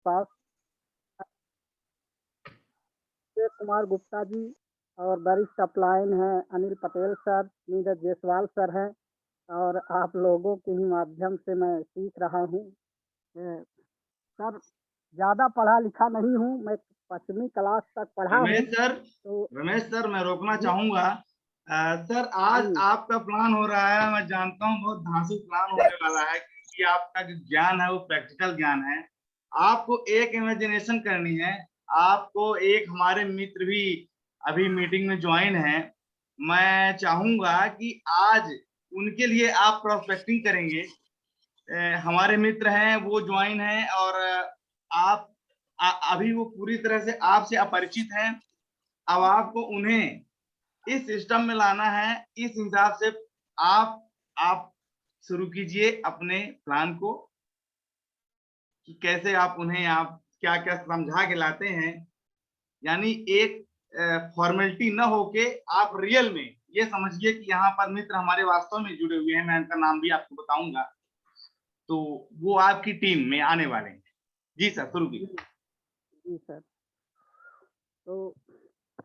आसपास। अक्षय कुमार गुप्ता जी और वरिष्ठ अपलाइन हैं अनिल पटेल सर, नीरज जायसवाल सर हैं, और आप लोगों के ही माध्यम से मैं सीख रहा हूँ। सर, ज़्यादा पढ़ा लिखा नहीं हूँ, मैं 5वीं क्लास तक पढ़ा हूँ। रमेश सर मैं रोकना चाहूंगा। सर आज आपका प्लान हो रहा है, मैं जानता हूँ बहुत धांसू प्लान होने वाला है, क्योंकि आपका जो ज्ञान है वो प्रैक्टिकल ज्ञान है। आपको एक इमेजिनेशन करनी है। आपको एक हमारे मित्र भी अभी मीटिंग में ज्वाइन है। मैं चाहूंगा कि आज उनके लिए आप प्रोस्पेक्टिंग करेंगे। हमारे मित्र हैं वो ज्वाइन हैं, और आप अभी वो पूरी तरह से आपसे अपरिचित हैं। अब आपको उन्हें इस सिस्टम में लाना है। इस हिसाब से आप शुरू कीजिए अपने प्लान को, कि कैसे आप उन्हें आप क्या क्या समझा के लाते हैं। यानी एक फॉर्मेलिटी न होके आप रियल में ये समझिए कि यहाँ पर मित्र हमारे वास्तव में जुड़े हुए हैं। मैं उनका नाम भी आपको बताऊंगा, तो वो आपकी टीम में आने वाले हैं। जी सर, शुरू कीजिए। जी सर, तो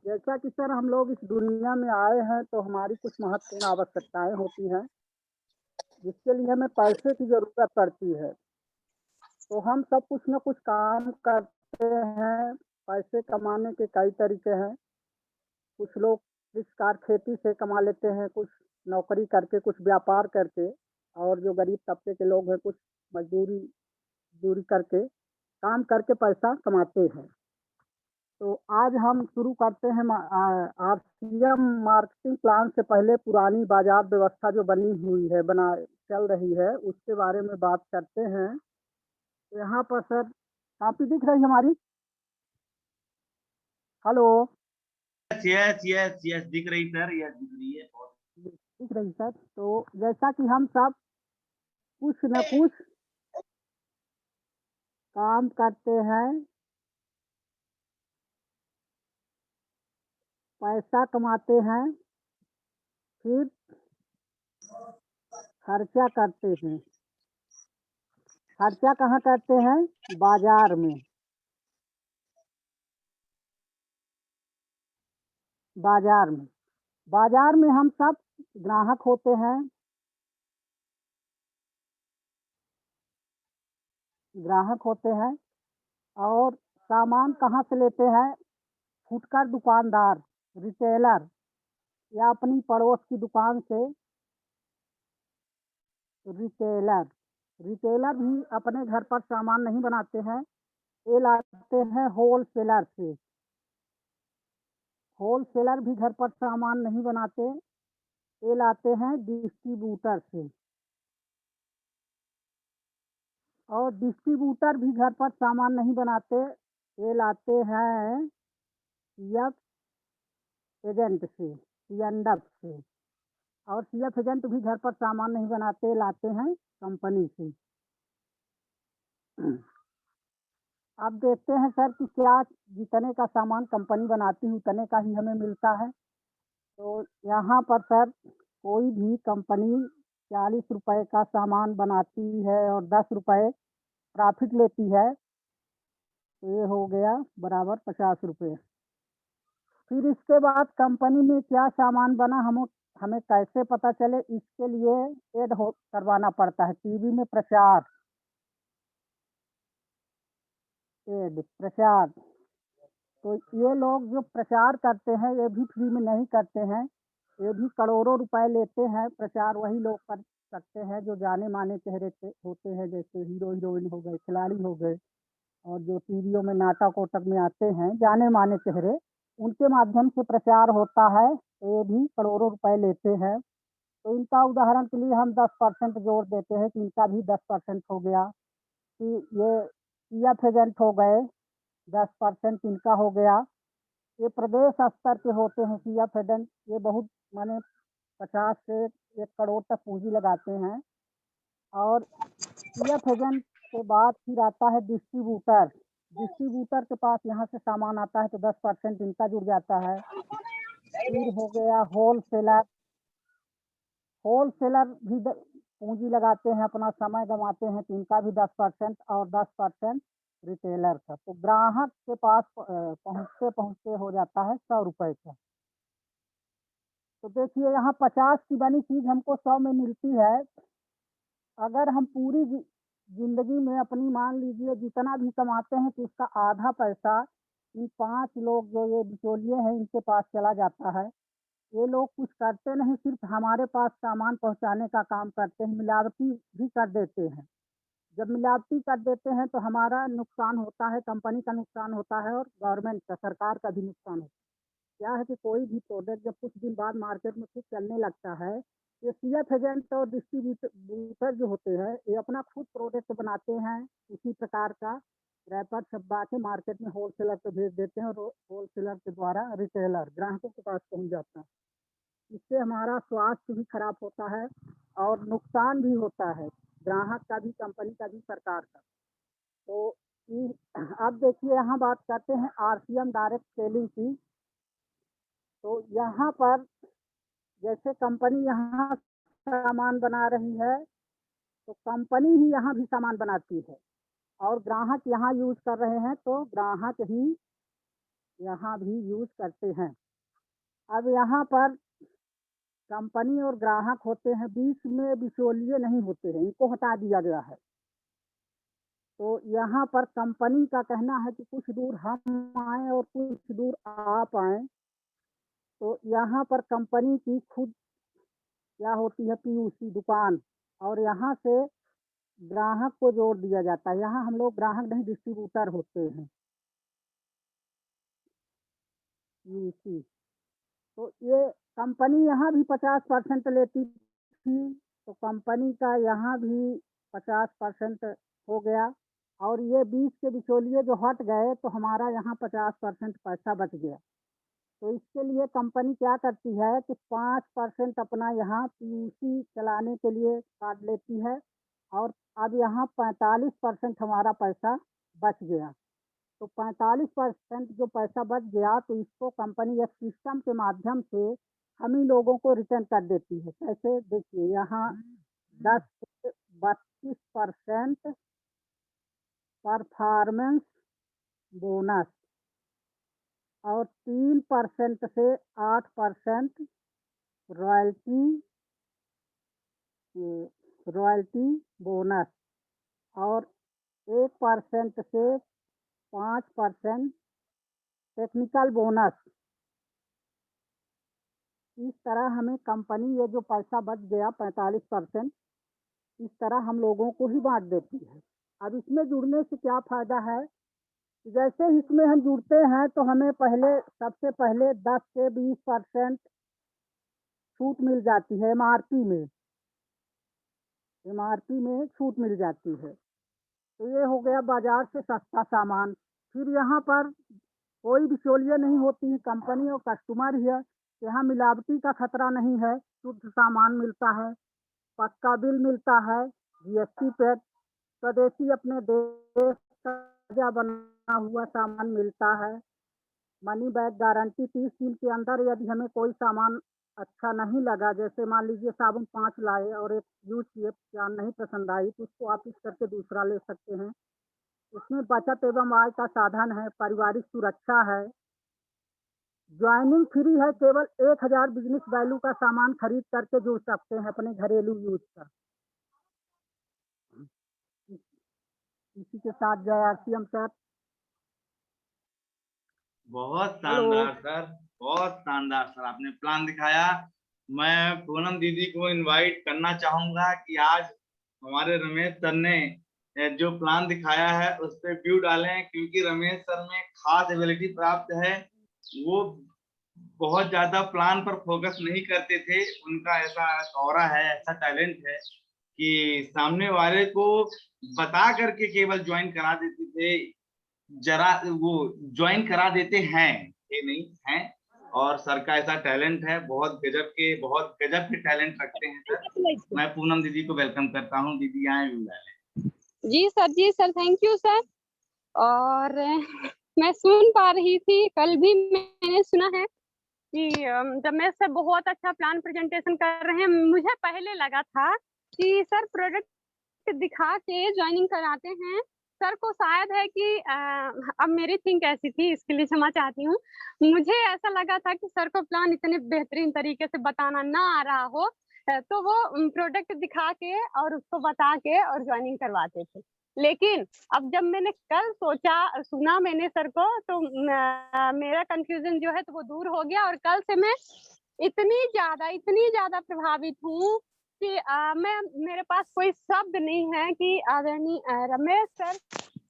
जैसा कि सर हम लोग इस दुनिया में आए हैं तो हमारी कुछ महत्वपूर्ण आवश्यकताएं होती हैं, जिसके लिए हमें पैसे की ज़रूरत पड़ती है। तो हम सब कुछ न कुछ काम करते हैं। पैसे कमाने के कई तरीके हैं। कुछ लोग कृषि खेती से कमा लेते हैं, कुछ नौकरी करके, कुछ व्यापार करके, और जो गरीब तबके के लोग हैं कुछ मजदूरी दूरी करके, काम करके पैसा कमाते हैं। तो आज हम शुरू करते हैं आरसीएम मार्केटिंग प्लान से पहले पुरानी बाजार व्यवस्था जो बनी हुई है, बना चल रही है, उसके बारे में बात करते हैं। यहाँ पर सर कॉपी दिख रही है हमारी? हेलो? यस यस यस दिख रही सर, यस दिख रही है, दिख रही सर। तो जैसा कि हम सब कुछ न कुछ काम करते हैं, पैसा कमाते हैं, फिर खर्चा करते हैं। खर्चा कहाँ करते हैं? बाजार में। बाजार में बाजार में हम सब ग्राहक होते हैं। ग्राहक होते हैं और सामान कहाँ से लेते हैं? फुटकर दुकानदार, रिटेलर, या अपनी पड़ोस की दुकान से। रिटेलर रिटेलर भी अपने घर पर सामान नहीं बनाते हैं, ये लाते हैं होलसेलर से। होलसेलर भी घर पर सामान नहीं बनाते, ये लाते हैं डिस्ट्रीब्यूटर से। और डिस्ट्रीब्यूटर भी घर पर सामान नहीं बनाते, ये लाते हैं सीएफ एजेंट से, सीएनडफ से। और सीएफ एजेंट भी घर पर सामान नहीं बनाते, लाते हैं कंपनी से। अब देखते हैं सर कि क्या जितने का सामान कंपनी बनाती है उतने का ही हमें मिलता है। तो यहाँ पर सर कोई भी कंपनी 40 रुपए का सामान बनाती है और 10 रुपए प्रॉफिट लेती है, तो ये हो गया बराबर 50 रुपये। फिर इसके बाद कंपनी में क्या सामान बना हमें कैसे पता चले? इसके लिए एड हो करवाना पड़ता है, टीवी में प्रचार, एड प्रचार। तो ये लोग जो प्रचार करते हैं ये भी फ्री में नहीं करते हैं, ये भी करोड़ों रुपए लेते हैं। प्रचार वही लोग कर सकते हैं जो जाने माने चेहरे होते हैं, जैसे हीरो हीरोइन हो गए, खिलाड़ी हो गए, और जो टीवियों में नाटक वाटक में आते हैं जाने माने चेहरे, उनके माध्यम से प्रचार होता है, तो ये भी करोड़ों रुपए लेते हैं। तो इनका उदाहरण के लिए हम 10% जोड़ देते हैं कि इनका भी 10% हो गया, कि ये सीएफ एजेंट हो गए, 10% इनका हो गया। ये प्रदेश स्तर के होते हैं सीएफ एजेंट, ये बहुत माने 50 से 1 करोड़ तक पूंजी लगाते हैं। और सीएफ एजेंट के बाद फिर आता है डिस्ट्रीब्यूटर। डिस्ट्रीब्यूटर के पास यहाँ से सामान आता है तो 10% इनका जुड़ जाता है। फिर हो गया होलसेलर। होलसेलर भी पूंजी लगाते हैं, अपना समय गंवाते हैं, तो इनका भी 10% और 10% रिटेलर का, तो ग्राहक के पास पहुँचते पहुँचते हो जाता है 100 रुपए का। तो देखिए यहाँ 50 की बनी चीज़ हमको 100 में मिलती है। अगर हम पूरी ज़िंदगी में अपनी मान लीजिए जितना भी कमाते हैं तो उसका आधा पैसा इन 5 लोग जो ये बिचौलिए हैं इनके पास चला जाता है। ये लोग कुछ करते नहीं, सिर्फ़ हमारे पास सामान पहुँचाने का काम करते हैं, मिलावटी भी कर देते हैं। जब मिलावटी कर देते हैं तो हमारा नुकसान होता है, कंपनी का नुकसान होता है और गवर्नमेंट का, सरकार का भी नुकसान होता है। क्या है कि कोई भी प्रोडक्ट जब कुछ दिन बाद मार्केट में खुद चलने लगता है, ये सीएफ एजेंट और डिस्ट्रीब्यूटर जो होते हैं, ये अपना खुद प्रोडक्ट बनाते हैं उसी प्रकार का, रैपर छपवा के मार्केट में होलसेलर को भेज देते हैं और होलसेलर के द्वारा रिटेलर ग्राहकों के पास पहुँच जाता है। इससे हमारा स्वास्थ्य भी खराब होता है और नुकसान भी होता है, ग्राहक का भी, कंपनी का भी, सरकार का। तो अब देखिए यहाँ बात करते हैं आरसीएम डायरेक्ट सेलिंग की। तो यहाँ पर जैसे कंपनी यहाँ सामान बना रही है, तो कंपनी ही यहाँ भी सामान बनाती है और ग्राहक यहाँ यूज़ कर रहे हैं, तो ग्राहक ही यहाँ भी यूज़ करते हैं। अब यहाँ पर कंपनी और ग्राहक होते हैं, बीच में बिचौलिए नहीं होते हैं, इनको हटा दिया गया है। तो यहाँ पर कंपनी का कहना है कि कुछ दूर हम आएँ और कुछ दूर आप आएँ। तो यहाँ पर कंपनी की खुद क्या होती है पीयूसी दुकान, और यहाँ से ग्राहक को जोड़ दिया जाता है। यहाँ हम लोग ग्राहक नहीं, डिस्ट्रीब्यूटर होते हैं, पीयूसी। तो ये कंपनी यहाँ भी 50% लेती थी, तो कंपनी का यहाँ भी 50% हो गया और ये बीच के बिचौलिए जो हट गए तो हमारा यहाँ 50% पैसा बच गया। तो इसके लिए कंपनी क्या करती है कि 5% अपना यहाँ पीयूसी चलाने के लिए काट लेती है और अब यहाँ 45% हमारा पैसा बच गया। तो 45% जो पैसा बच गया तो इसको कंपनी एक सिस्टम के माध्यम से हम ही लोगों को रिटर्न कर देती है। कैसे, देखिए यहाँ 10 से 32% परफॉर्मेंस बोनस और 3% से 8% रॉयल्टी रॉयल्टी बोनस और 1% से 5% टेक्निकल बोनस। इस तरह हमें कंपनी ये जो पैसा बच गया 45%, इस तरह हम लोगों को ही बांट देती है। अब इसमें जुड़ने से क्या फ़ायदा है, जैसे इसमें हम जुड़ते हैं तो हमें सबसे पहले 10 से 20% छूट मिल जाती है, एमआरपी में छूट मिल जाती है। तो ये हो गया बाजार से सस्ता सामान। फिर यहाँ पर कोई बिचौलिया नहीं होती है, कंपनी और कस्टमर ही है। यहाँ मिलावटी का खतरा नहीं है, शुद्ध सामान मिलता है, पक्का बिल मिलता है, जीएसटी पैड, स्वदेशी अपने देश का बना हुआ सामान मिलता है, मनी बैक गारंटी 30 दिन के अंदर यदि हमें कोई सामान अच्छा नहीं लगा, जैसे मान लीजिए साबुन 5 लाए और एक यूज किए, क्या नहीं पसंद आई, तो उसको वापिस करके दूसरा ले सकते हैं। इसमें बचत एवं आय का साधन है, पारिवारिक सुरक्षा है, ज्वाइनिंग फ्री है, केवल 1000 बिजनेस वैल्यू का सामान खरीद करके जुड़ सकते हैं अपने घरेलू यूज का। इसी के साथ जय आरसीएम सर। बहुत हेलो। शानदार सर, बहुत शानदार सर, आपने प्लान दिखाया। मैं पूनम दीदी को इनवाइट करना चाहूंगा कि आज हमारे रमेश सर ने जो प्लान दिखाया है उस पर व्यू डालें, क्योंकि रमेश सर में खास एबिलिटी प्राप्त है। वो बहुत ज्यादा प्लान पर फोकस नहीं करते थे, उनका ऐसा ऑरा है, ऐसा टैलेंट है कि सामने वाले को बता करके केवल ज्वाइन करा देते थे, जरा वो ज्वाइन करा देते हैं, ये नहीं है। और सर का ऐसा टैलेंट है, बहुत गजब के टैलेंट रखते हैं सर। मैं पूनम दीदी को वेलकम करता हूँ, दीदी आए जी सर, थैंक यू सर। और मैं सुन पा रही थी, कल भी मैंने सुना है कि रमेश सर बहुत अच्छा प्लान प्रेजेंटेशन कर रहे हैं। मुझे पहले लगा था कि सर प्रोडक्ट दिखा के ज्वाइनिंग कराते हैं, सर को शायद है कि अब मेरी थिंक ऐसी थी, इसके लिए क्षमा चाहती हूँ। मुझे ऐसा लगा था कि सर को प्लान इतने बेहतरीन तरीके से बताना ना आ रहा हो, तो वो प्रोडक्ट दिखा के और उसको बता के और ज्वाइनिंग करवाते थे। लेकिन अब जब मैंने कल सुना मैंने सर को, तो मेरा कंफ्यूजन जो है तो वो दूर हो गया, और कल से मैं इतनी ज़्यादा प्रभावित हूँ कि मेरे पास कोई शब्द नहीं है कि आदरणीय रमेश सर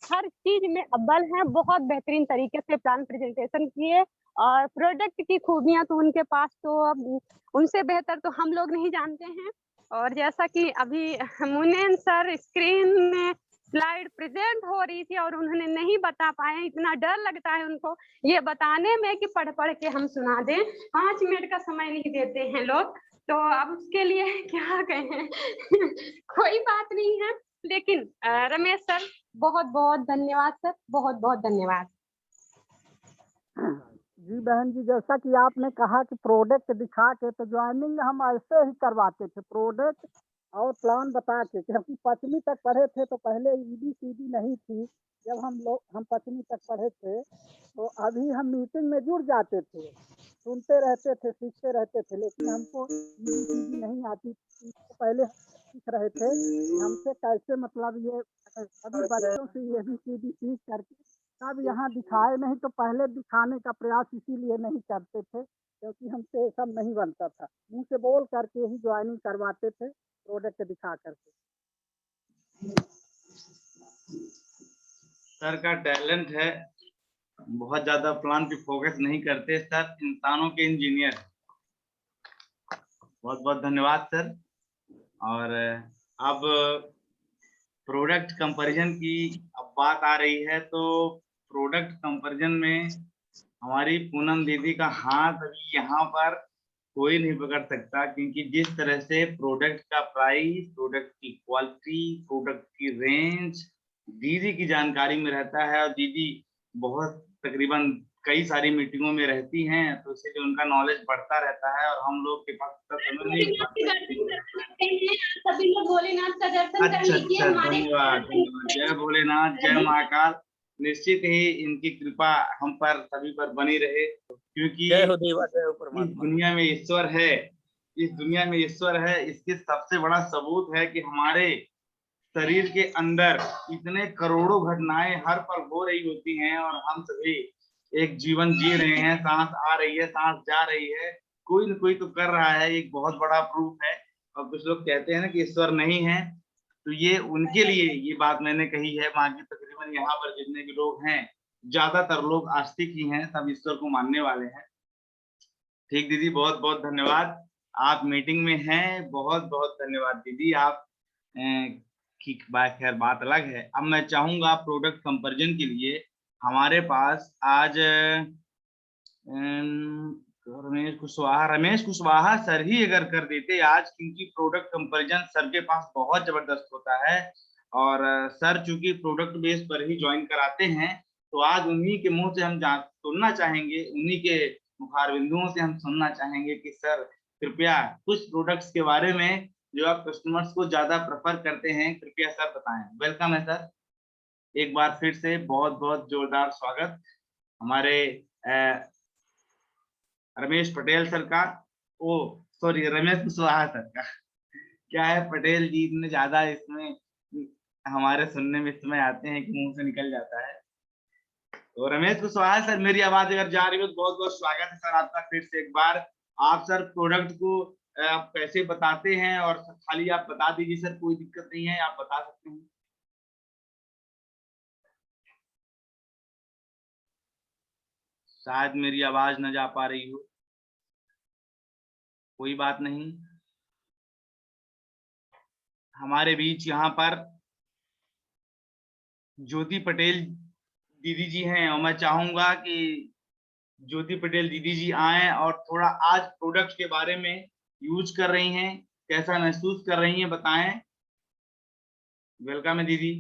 हर चीज में अव्वल हैं। बहुत बेहतरीन तरीके से प्लान प्रेजेंटेशन किए, और प्रोडक्ट की खूबियां तो उनके पास तो अब उनसे बेहतर तो हम लोग नहीं जानते हैं। और जैसा कि अभी मुनीन सर स्क्रीन में स्लाइड प्रेजेंट हो रही थी और उन्होंने नहीं बता पाए, इतना डर लगता है उनको ये बताने में कि पढ़ के हम सुना दें। 5 मिनट का समय नहीं देते हैं लोग, तो अब उसके लिए क्या कहें कोई बात नहीं है। लेकिन रमेश सर बहुत बहुत धन्यवाद सर, बहुत बहुत धन्यवाद। जी बहन जी, जैसा कि आपने कहा कि प्रोडक्ट दिखा के, तो ज्वाइनिंग हम ऐसे ही करवाते थे, प्रोडक्ट और प्लान बता के। कि हम 5वीं तक पढ़े थे तो पहले EBCD नहीं थी। जब हम 5वीं तक पढ़े थे तो अभी हम मीटिंग में जुड़ जाते थे, सुनते रहते थे, सीखते रहते थे, लेकिन हमको EBCD नहीं आती थी। तो पहले हम सीख रहे थे कि हमसे कैसे, मतलब ये सभी बच्चों से ABCD सीख करके तब यहाँ दिखाए। नहीं तो पहले दिखाने का प्रयास इसीलिए नहीं करते थे क्योंकि हमसे सब नहीं बनता था, मुंह से बोल करके ही ज्वाइनिंग करवाते थे, प्रोडक्ट दिखा करके। सर का टैलेंट है, बहुत ज्यादा प्लान पे फोकस नहीं करते सर, इंसानों के इंजीनियर। बहुत बहुत धन्यवाद सर। और अब प्रोडक्ट कंपैरिजन की अब बात आ रही है, तो प्रोडक्ट कंपैरिजन में हमारी पूनम दीदी का हाथ अभी यहाँ पर कोई नहीं पकड़ सकता, क्योंकि जिस तरह से प्रोडक्ट का प्राइस, प्रोडक्ट की क्वालिटी, प्रोडक्ट की रेंज दीदी की जानकारी में रहता है, और दीदी बहुत तकरीबन कई सारी मीटिंगों में रहती हैं, तो इसलिए उनका नॉलेज बढ़ता रहता है और हम लोग के पास समय नहीं होता। सभी लोग भोलेनाथ का दर्शन कर लीजिए। धन्यवाद धन्यवाद। जय भोलेनाथ, जय महाकाल। निश्चित ही इनकी कृपा हम पर सभी पर बनी रहे, क्योंकि इस दुनिया में ईश्वर है, इस दुनिया में ईश्वर है, इसके सबसे बड़ा सबूत है कि हमारे शरीर के अंदर इतने करोड़ों घटनाएं हर पल हो रही होती हैं, और हम सभी एक जीवन जी रहे हैं, सांस आ रही है, सांस जा रही है, कोई न कोई तो कर रहा है, एक बहुत बड़ा प्रूफ है। और कुछ लोग कहते हैं ना कि ईश्वर नहीं है, तो ये उनके लिए ये बात मैंने कही है। बाकी तकरीबन यहाँ पर जितने भी लोग हैं, ज्यादातर लोग आस्तिक ही हैं, सब ईश्वर को मानने वाले हैं। ठीक दीदी, बहुत बहुत धन्यवाद। आप मीटिंग में हैं, बहुत बहुत धन्यवाद दीदी। आप की खैर बात अलग है। अब मैं चाहूंगा प्रोडक्ट कंपैरिजन के लिए हमारे पास आज रमेश कुशवाहा सर ही अगर कर देते आज, क्योंकि प्रोडक्ट कंपैरिजन सर के पास बहुत जबरदस्त होता है, और सर चूंकि प्रोडक्ट बेस पर ही ज्वाइन कराते हैं, तो आज उन्हीं के मुंह से हम सुनना चाहेंगे, उन्हीं के मुखार बिंदुओं से हम सुनना चाहेंगे कि सर कृपया कुछ प्रोडक्ट्स के बारे में जो आप कस्टमर्स को ज्यादा प्रेफर करते हैं, कृपया सर बताएं। वेलकम है सर, एक बार फिर से बहुत बहुत जोरदार स्वागत हमारे रमेश पटेल सर का, ओ सॉरी रमेश कुशवाहा सर का। क्या है, पटेल जी इतने ज्यादा इसमें हमारे सुनने में इसमें आते हैं कि मुंह से निकल जाता है। तो रमेश कुशवाहा सर, मेरी आवाज अगर जा रही हो तो बहुत बहुत स्वागत है सर आपका फिर से एक बार। आप सर प्रोडक्ट को आप कैसे बताते हैं, और खाली आप बता दीजिए सर, कोई दिक्कत नहीं है, आप बता सकते हैं। शायद मेरी आवाज न जा पा रही हो, कोई बात नहीं। हमारे बीच यहाँ पर ज्योति पटेल दीदी जी हैं, और मैं चाहूंगा कि ज्योति पटेल दीदी जी आए और थोड़ा आज प्रोडक्ट के बारे में यूज कर रही हैं, कैसा महसूस कर रही हैं, बताएं। वेलकम है दीदी।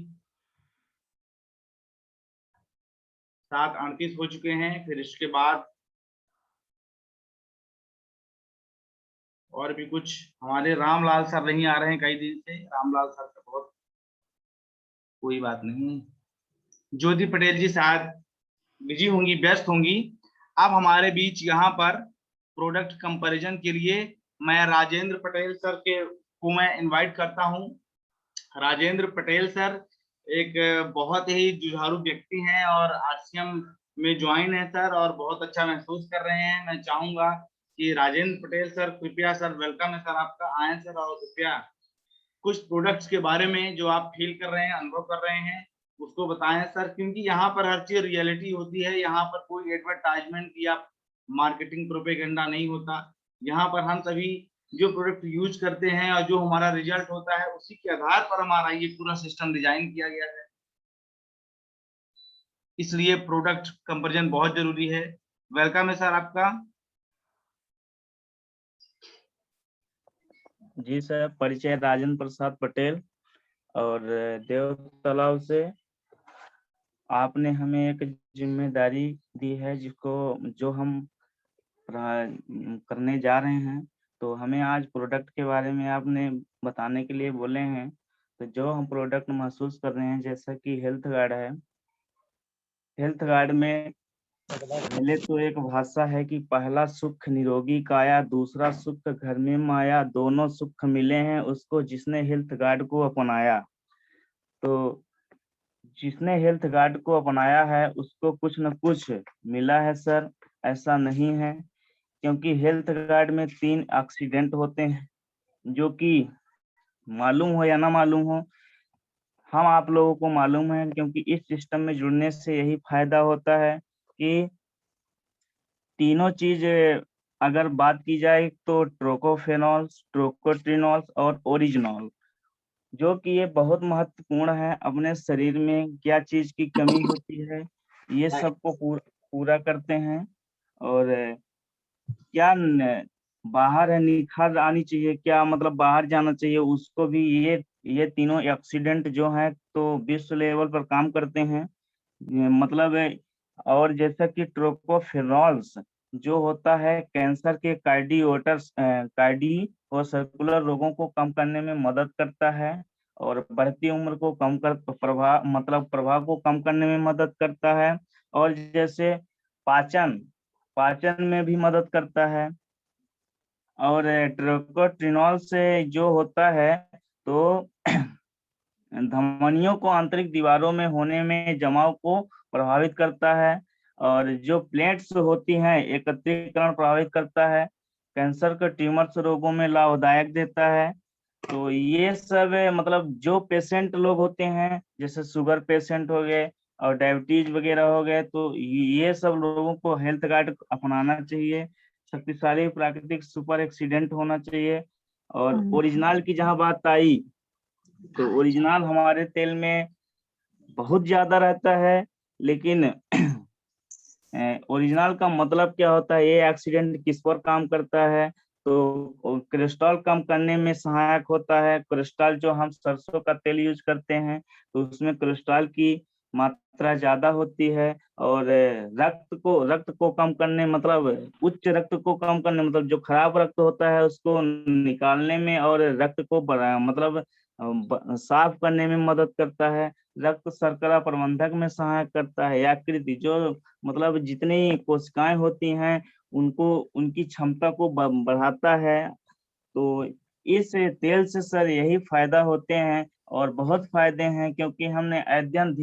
7:38 हो चुके हैं। फिर इसके बाद और भी कुछ हमारे रामलाल सर नहीं आ रहे हैं कई दिन से, रामलाल सर का बहुत, कोई बात नहीं। ज्योति पटेल जी शायद बिजी होंगी, व्यस्त होंगी। अब हमारे बीच यहाँ पर प्रोडक्ट कंपैरिजन के लिए मैं राजेंद्र पटेल सर को मैं इनवाइट करता हूँ। राजेंद्र पटेल सर एक बहुत ही जुझारू व्यक्ति हैं और आरसीएम में ज्वाइन है सर, और बहुत अच्छा महसूस कर रहे हैं। मैं चाहूंगा कि राजेंद्र पटेल सर कृपया, सर वेलकम है सर आपका, आए सर और कृपया कुछ प्रोडक्ट्स के बारे में जो आप फील कर रहे हैं, अनुभव कर रहे हैं, उसको बताएं सर। क्योंकि यहाँ पर हर चीज रियलिटी होती है, यहाँ पर कोई एडवर्टाइजमेंट या मार्केटिंग प्रोपेगेंडा नहीं होता। यहाँ पर हम सभी जो प्रोडक्ट यूज करते हैं और जो हमारा रिजल्ट होता है उसी के आधार पर हमारा ये पूरा सिस्टम डिजाइन किया गया है। इसलिए प्रोडक्ट कंपैरिजन बहुत जरूरी है। वेलकम है सर आपका। जी सर, परिचय राजेंद्र प्रसाद पटेल और देव तालाब से। आपने हमें एक जिम्मेदारी दी है जो हम करने जा रहे हैं, तो हमें आज प्रोडक्ट के बारे में आपने बताने के लिए बोले हैं। तो जो हम प्रोडक्ट महसूस कर रहे हैं, जैसा कि हेल्थ गार्ड है, हेल्थ गार्ड में पहले तो एक भाषा है कि पहला सुख निरोगी काया, दूसरा सुख घर में माया, दोनों सुख मिले हैं उसको जिसने हेल्थ गार्ड को अपनाया। तो जिसने हेल्थ गार्ड को अपनाया है उसको कुछ न कुछ मिला है सर, ऐसा नहीं है। क्योंकि हेल्थ गार्ड में 3 एक्सीडेंट होते हैं, जो कि मालूम हो या ना मालूम हो, हम आप लोगों को मालूम है। क्योंकि इस सिस्टम में जुड़ने से यही फायदा होता है कि तीनों चीज अगर बात की जाए तो ट्रोकोफेनॉल, ट्रोकोट्रिनॉल और ओरिजिनॉल, जो कि ये बहुत महत्वपूर्ण है। अपने शरीर में क्या चीज की कमी होती है ये सबको पूरा करते हैं। और क्या बाहर है निखार आनी चाहिए, क्या मतलब बाहर जाना चाहिए, उसको भी ये तीनों एक्सीडेंट जो है तो विश्व लेवल पर काम करते हैं। मतलब और जैसा कि ट्रोकोफेनॉल्स जो होता है कैंसर के कार्डियो सर्कुलर रोगों को कम करने में मदद करता है, और बढ़ती उम्र को कम कर प्रभाव को कम करने में मदद करता है। और जैसे पाचन में भी मदद करता है। और ट्रोकोट्रिनॉल से जो होता है तो धमनियों को आंतरिक दीवारों में होने में जमाव को प्रभावित करता है, और जो प्लेट्स होती हैं एकत्रीकरण प्रभावित करता है, कैंसर के ट्यूमर्स रोगों में लाभदायक देता है। तो ये सब मतलब जो पेशेंट लोग होते हैं, जैसे शुगर पेशेंट हो गए और डायबिटीज वगैरह हो गए, तो ये सब लोगों को हेल्थ गार्ड अपनाना चाहिए। शक्तिशाली प्राकृतिक सुपर एक्सीडेंट होना चाहिए। और ओरिजिनल की जहां बात आई, तो ओरिजिनल हमारे तेल में बहुत ज्यादा रहता है। लेकिन ओरिजिनल का मतलब क्या होता है, ये एक्सीडेंट किस पर काम करता है, तो कोलेस्ट्रॉल कम करने में सहायक होता है। कोलेस्ट्रॉल जो हम सरसों का तेल यूज करते हैं तो उसमें कोलेस्ट्रॉल की मात्रा ज्यादा होती है। और रक्त को कम करने मतलब उच्च रक्त को कम करने मतलब जो खराब रक्त होता है उसको निकालने में, और रक्त को मतलब साफ करने में मदद करता है। रक्त शर्करा प्रबंधक में सहायक करता है। आकृति जो मतलब जितनी कोशिकाएं होती हैं उनको उनकी क्षमता को बढ़ाता है। तो इस तेल से सर यही फायदा होते हैं, और बहुत फायदे हैं। क्योंकि हमने अध्ययन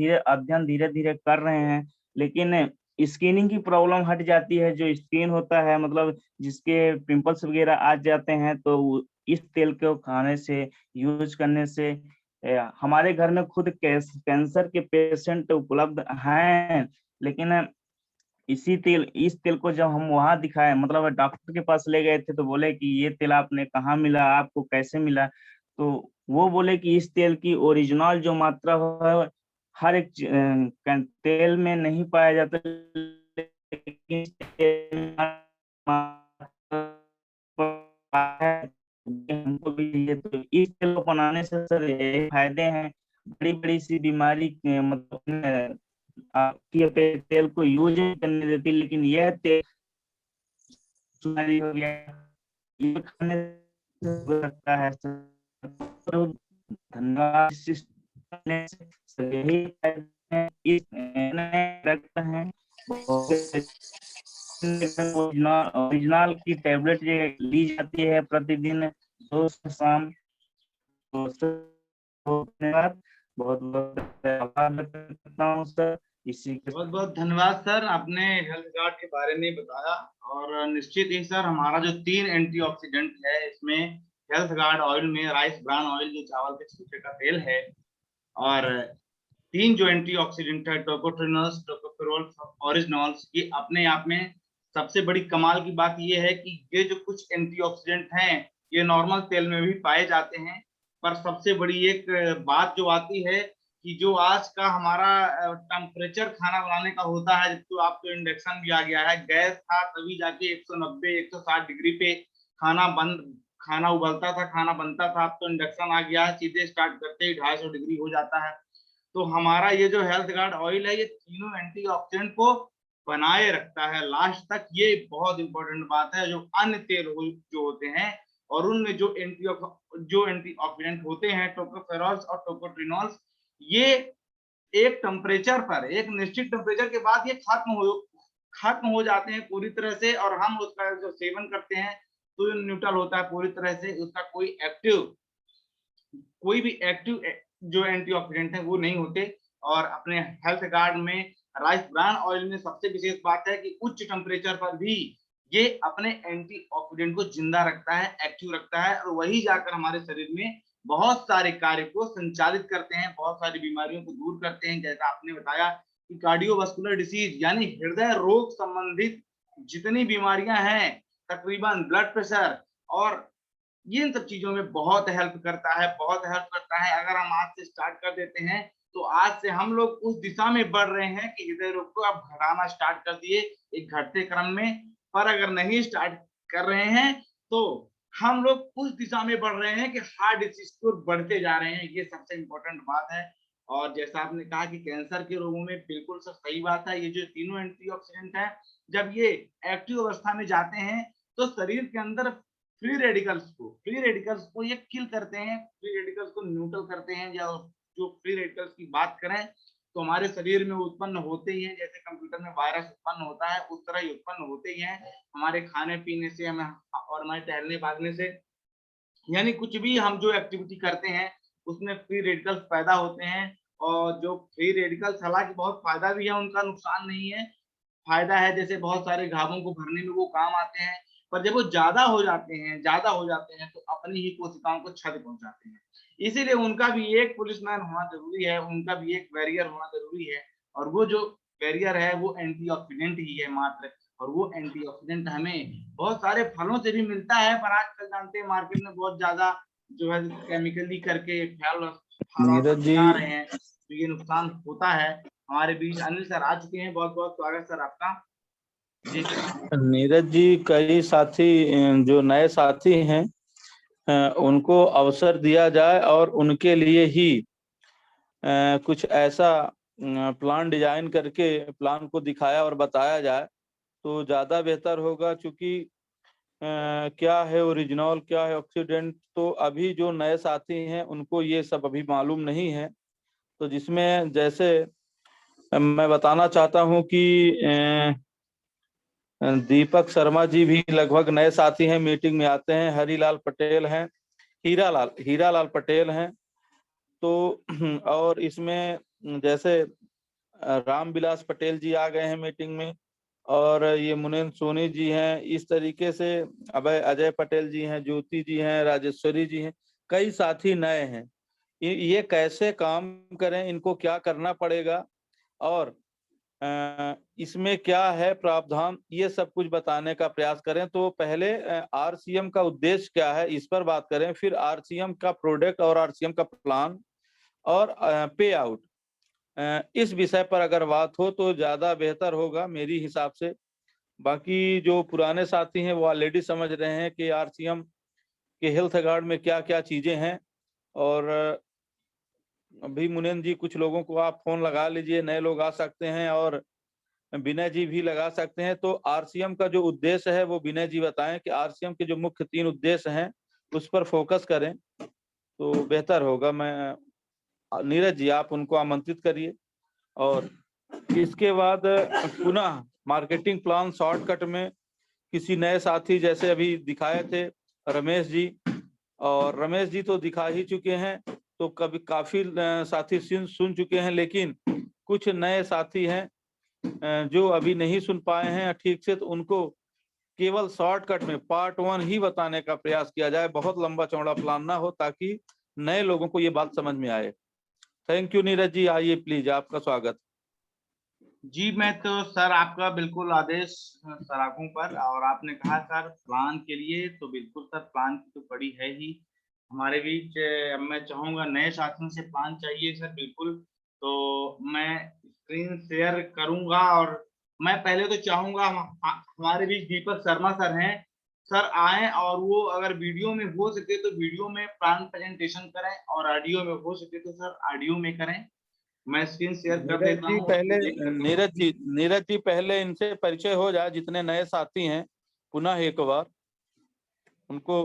धीरे धीरे कर रहे हैं, लेकिन स्किनिंग की प्रॉब्लम हट जाती है। जो स्किन होता है मतलब जिसके पिंपल्स वगैरह आ जाते हैं, तो इस तेल को खाने से, यूज करने से हमारे घर में खुद कैंसर के पेशेंट उपलब्ध हैं। लेकिन इस तेल को जब हम वहां दिखाए, मतलब डॉक्टर के पास ले गए थे, तो बोले कि ये तेल आपने कहाँ मिला, आपको कैसे मिला। तो वो बोले कि इस तेल की ओरिजिनल जो मात्रा है हर एक तेल में नहीं पाया जाता, लेकिन हमको भी ये, तो इस तेल को बनाने से सर ये फायदे हैं। बड़ी बड़ी सी बीमारी मतलब आपकी तेल को यूज करने देती, लेकिन यह तेल हो गया, ये खाने से लगता है। तो धन्यवाद। यही इस रखते हैं ओरिजिनल की टेबलेट ली जाती है प्रतिदिन 2 से शाम। तो धन्यवाद, बहुत बहुत आभार व्यक्त करता हूँ सर। इसी के बहुत बहुत धन्यवाद सर, आपने हेल्थ गार्ड के बारे में बताया। और निश्चित ही सर, हमारा जो 3 एंटीऑक्सीडेंट है इसमें हेल्थ गार्ड ऑयल में राइस ब्रान ऑयल जो चावल के छिलके का तेल है, और 3 जो एंटीऑक्सीडेंट है टोकोट्रिनोल्स, टोकोफेरोल, ऑरिजिनॉल्स, ये अपने आप में सबसे बड़ी कमाल की बात ये है कि ये जो कुछ एंटीऑक्सीडेंट हैं ये नॉर्मल तेल में भी पाए जाते हैं। पर सबसे बड़ी एक बात जो आती है कि जो आज का हमारा टेम्परेचर खाना बनाने का होता है, तो आपको इंडक्शन भी आ गया है, गैस था तभी जाके 190 160 डिग्री पे खाना उबलता था, खाना बनता था। अब तो इंडक्शन आ गया है, सीधे स्टार्ट करते ही 250 डिग्री हो जाता है। तो हमारा ये जो हेल्थ गार्ड ऑयल है ये तीनों एंटीऑक्सीडेंट को बनाए रखता है लास्ट तक। ये बहुत इंपॉर्टेंट बात है। जो अन्य तेल जो होते हैं और उनमें जो एंटीऑक्सीडेंट होते हैं टोकोफेरॉल्स और टोकोट्रिनॉल्स, ये एक टेम्परेचर पर, एक निश्चित टेम्परेचर के बाद ये खत्म हो जाते हैं पूरी तरह से, और हम उसका जो सेवन करते हैं तो ये न्यूट्रल होता है पूरी तरह से। उसका कोई भी एक्टिव जो एंटीऑक्सीडेंट है वो नहीं होते। और अपने हेल्थ गार्ड में राइस ब्रान ऑयल में सबसे विशेष बात है कि उच्च टेम्परेचर पर भी ये अपने एंटीऑक्सीडेंट को जिंदा रखता है, एक्टिव रखता है, और वही जाकर हमारे शरीर में बहुत सारे कार्य को संचालित करते हैं, बहुत सारी बीमारियों को दूर करते हैं। जैसा आपने बताया कि कार्डियोवास्कुलर डिसीज यानी हृदय रोग संबंधित जितनी बीमारियां हैं, तकरीबन ब्लड प्रेशर, और ये इन सब चीजों में बहुत हेल्प करता है, बहुत हेल्प करता है। अगर हम आज से स्टार्ट कर देते हैं तो आज से हम लोग उस दिशा में बढ़ रहे हैं कि हृदय रोग को आप घटाना स्टार्ट कर दिए एक घटते क्रम में। पर अगर नहीं स्टार्ट कर रहे हैं तो हम लोग उस दिशा में बढ़ रहे हैं कि हार्ट डिसीज को बढ़ते जा रहे हैं। ये सबसे इंपॉर्टेंट बात है। और जैसा आपने कहा कि कैंसर के रोगों में बिल्कुल सब सही बात है। ये जो तीनों एंटीऑक्सीडेंट है जब ये एक्टिव अवस्था में जाते हैं तो शरीर के अंदर फ्री रेडिकल्स को ये किल करते हैं, फ्री रेडिकल्स को न्यूट्रल करते हैं। या जो फ्री रेडिकल्स की बात करें तो हमारे शरीर में उत्पन्न होते ही हैं, जैसे कंप्यूटर में वायरस उत्पन्न होता है उस तरह ही उत्पन्न होते ही हैं हमारे खाने पीने से, हमें और हमारे टहलने भागने से। यानी कुछ भी हम जो एक्टिविटी करते हैं उसमें फ्री रेडिकल्स पैदा होते हैं। और जो फ्री रेडिकल्स हालांकि बहुत फायदा भी है, उनका नुकसान नहीं है। फायदा है, जैसे बहुत सारे घावों को भरने में वो काम आते हैं। पर जब वो ज्यादा हो जाते हैं तो अपनी ही कोशिकाओं को क्षति पहुंचाते हैं। इसीलिए उनका भी एक पुलिसमैन होना जरूरी है, उनका भी एक बैरियर होना जरूरी है। और वो जो बैरियर है वो एंटीऑक्सीडेंट ही है मात्र। और वो एंटीऑक्सीडेंट हमें बहुत सारे फलों से भी मिलता है, पर आजकल जानते हैं मार्केट में बहुत ज्यादा जो है केमिकली करके फल नीरज जी, बना रहे हैं, तो ये नुकसान होता है। हमारे बीच अनिल सर आ चुके हैं, बहुत बहुत स्वागत सर आपका। जी नीरज जी, कई साथी जो नए साथी हैं उनको अवसर दिया जाए और उनके लिए ही कुछ ऐसा प्लान डिजाइन करके प्लान को दिखाया और बताया जाए तो ज्यादा बेहतर होगा। क्योंकि क्या है ओरिजिनल, क्या है ऑक्सीडेंट, तो अभी जो नए साथी हैं उनको ये सब अभी मालूम नहीं है। तो जिसमें जैसे मैं बताना चाहता हूं कि दीपक शर्मा जी भी लगभग नए साथी हैं, मीटिंग में आते हैं। हरीलाल पटेल हैं, हीरालाल पटेल हैं। तो और इसमें जैसे रामविलास पटेल जी आ गए हैं मीटिंग में, और ये मुनीन सोनी जी हैं। इस तरीके से अजय पटेल जी हैं, ज्योति जी हैं, राजेश्वरी जी हैं। कई साथी नए हैं। ये कैसे काम करें, इनको क्या करना पड़ेगा और इसमें क्या है प्रावधान, ये सब कुछ बताने का प्रयास करें। तो पहले आरसीएम का उद्देश्य क्या है इस पर बात करें, फिर आरसीएम का प्रोडक्ट और आरसीएम का प्लान और पे आउट, इस विषय पर अगर बात हो तो ज्यादा बेहतर होगा मेरी हिसाब से। बाकी जो पुराने साथी हैं वो ऑलरेडी समझ रहे हैं कि आरसीएम के हेल्थ गार्ड में क्या क्या चीजें हैं। और अभी मुनीन जी कुछ लोगों को आप फोन लगा लीजिए, नए लोग आ सकते हैं, और विनय जी भी लगा सकते हैं। तो आरसीएम का जो उद्देश्य है वो विनय जी बताएं कि आरसीएम के जो मुख्य 3 उद्देश्य हैं उस पर फोकस करें तो बेहतर होगा। मैं नीरज जी आप उनको आमंत्रित करिए और इसके बाद पुनः मार्केटिंग प्लान शॉर्टकट में किसी नए साथी, जैसे अभी दिखाए थे रमेश जी, और रमेश जी तो दिखा ही चुके हैं, तो कभी काफी साथी सुन चुके हैं, लेकिन कुछ नए साथी हैं जो अभी नहीं सुन पाए हैं ठीक से, तो उनको केवल शॉर्टकट में पार्ट 1 ही बताने का प्रयास किया जाए, बहुत लंबा चौड़ा प्लान ना हो, ताकि नए लोगों को ये बात समझ में आए। थैंक यू नीरज जी, आइए प्लीज, आपका स्वागत। जी मैं तो सर आपका बिल्कुल आदेश सर आंखों पर, और आपने कहा सर प्लान के लिए, तो बिल्कुल सर प्लान की तो पड़ी है ही हमारे बीच। अब मैं चाहूंगा नए साथियों से प्लान चाहिए सर, बिल्कुल। तो मैं स्क्रीन शेयर करूंगा, और मैं पहले तो चाहूंगा हमारे बीच दीपक शर्मा सर हैं, सर आए, और वो अगर वीडियो में हो सके तो वीडियो में प्लान प्रेजेंटेशन करें, और ऑडियो में हो सके तो सर ऑडियो में करें। मैं स्क्रीन शेयर कर देता हूँ, देख सकते हैं। नीरज जी पहले इनसे परिचय हो जाए, जितने नए साथी हैं, पुनः एक बार उनको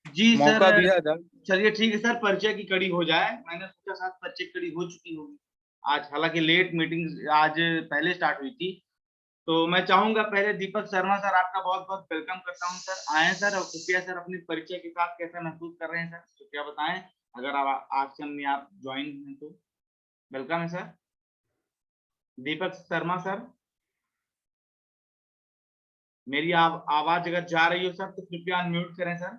जी सर, मौका दिया जाए। चलिए ठीक है सर, परिचय की कड़ी हो जाए। मैंने सोचा साथ परिचय की कड़ी हो चुकी होगी आज, हालांकि लेट मीटिंग आज पहले स्टार्ट हुई थी। तो मैं चाहूंगा पहले दीपक शर्मा सर, आपका बहुत बहुत वेलकम करता हूं सर। आए सर, और कृपया सर अपने परिचय के साथ कैसा महसूस कर रहे हैं सर, तो क्या बताएं। अगर आप आश्रम में आप ज्वाइन हैं तो वेलकम है सर। दीपक शर्मा सर, मेरी आवाज अगर जा रही हो सर तो कृपया अनम्यूट करें सर।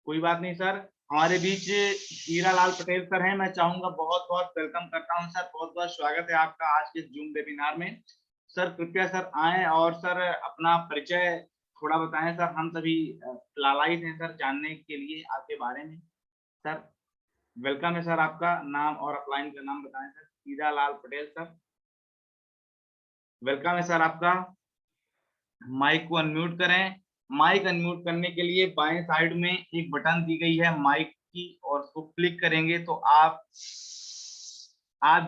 कोई बात नहीं सर। हमारे बीच हीरा लाल पटेल सर हैं, मैं चाहूंगा बहुत बहुत वेलकम करता हूं सर, बहुत बहुत स्वागत है आपका आज के जूम वेबिनार में। सर कृपया सर आए, और सर अपना परिचय थोड़ा बताएं सर, हम सभी लालायित हैं सर जानने के लिए आपके बारे में। सर वेलकम है सर, आपका नाम और अपलाइन का नाम बताएं sir. Hira Lal Patel sir, welcome है सर आपका। माइक को अनम्यूट करें। माइक अनम्यूट करने के लिए बाएं साइड में एक बटन दी गई है माइक की, और उसको क्लिक करेंगे तो आप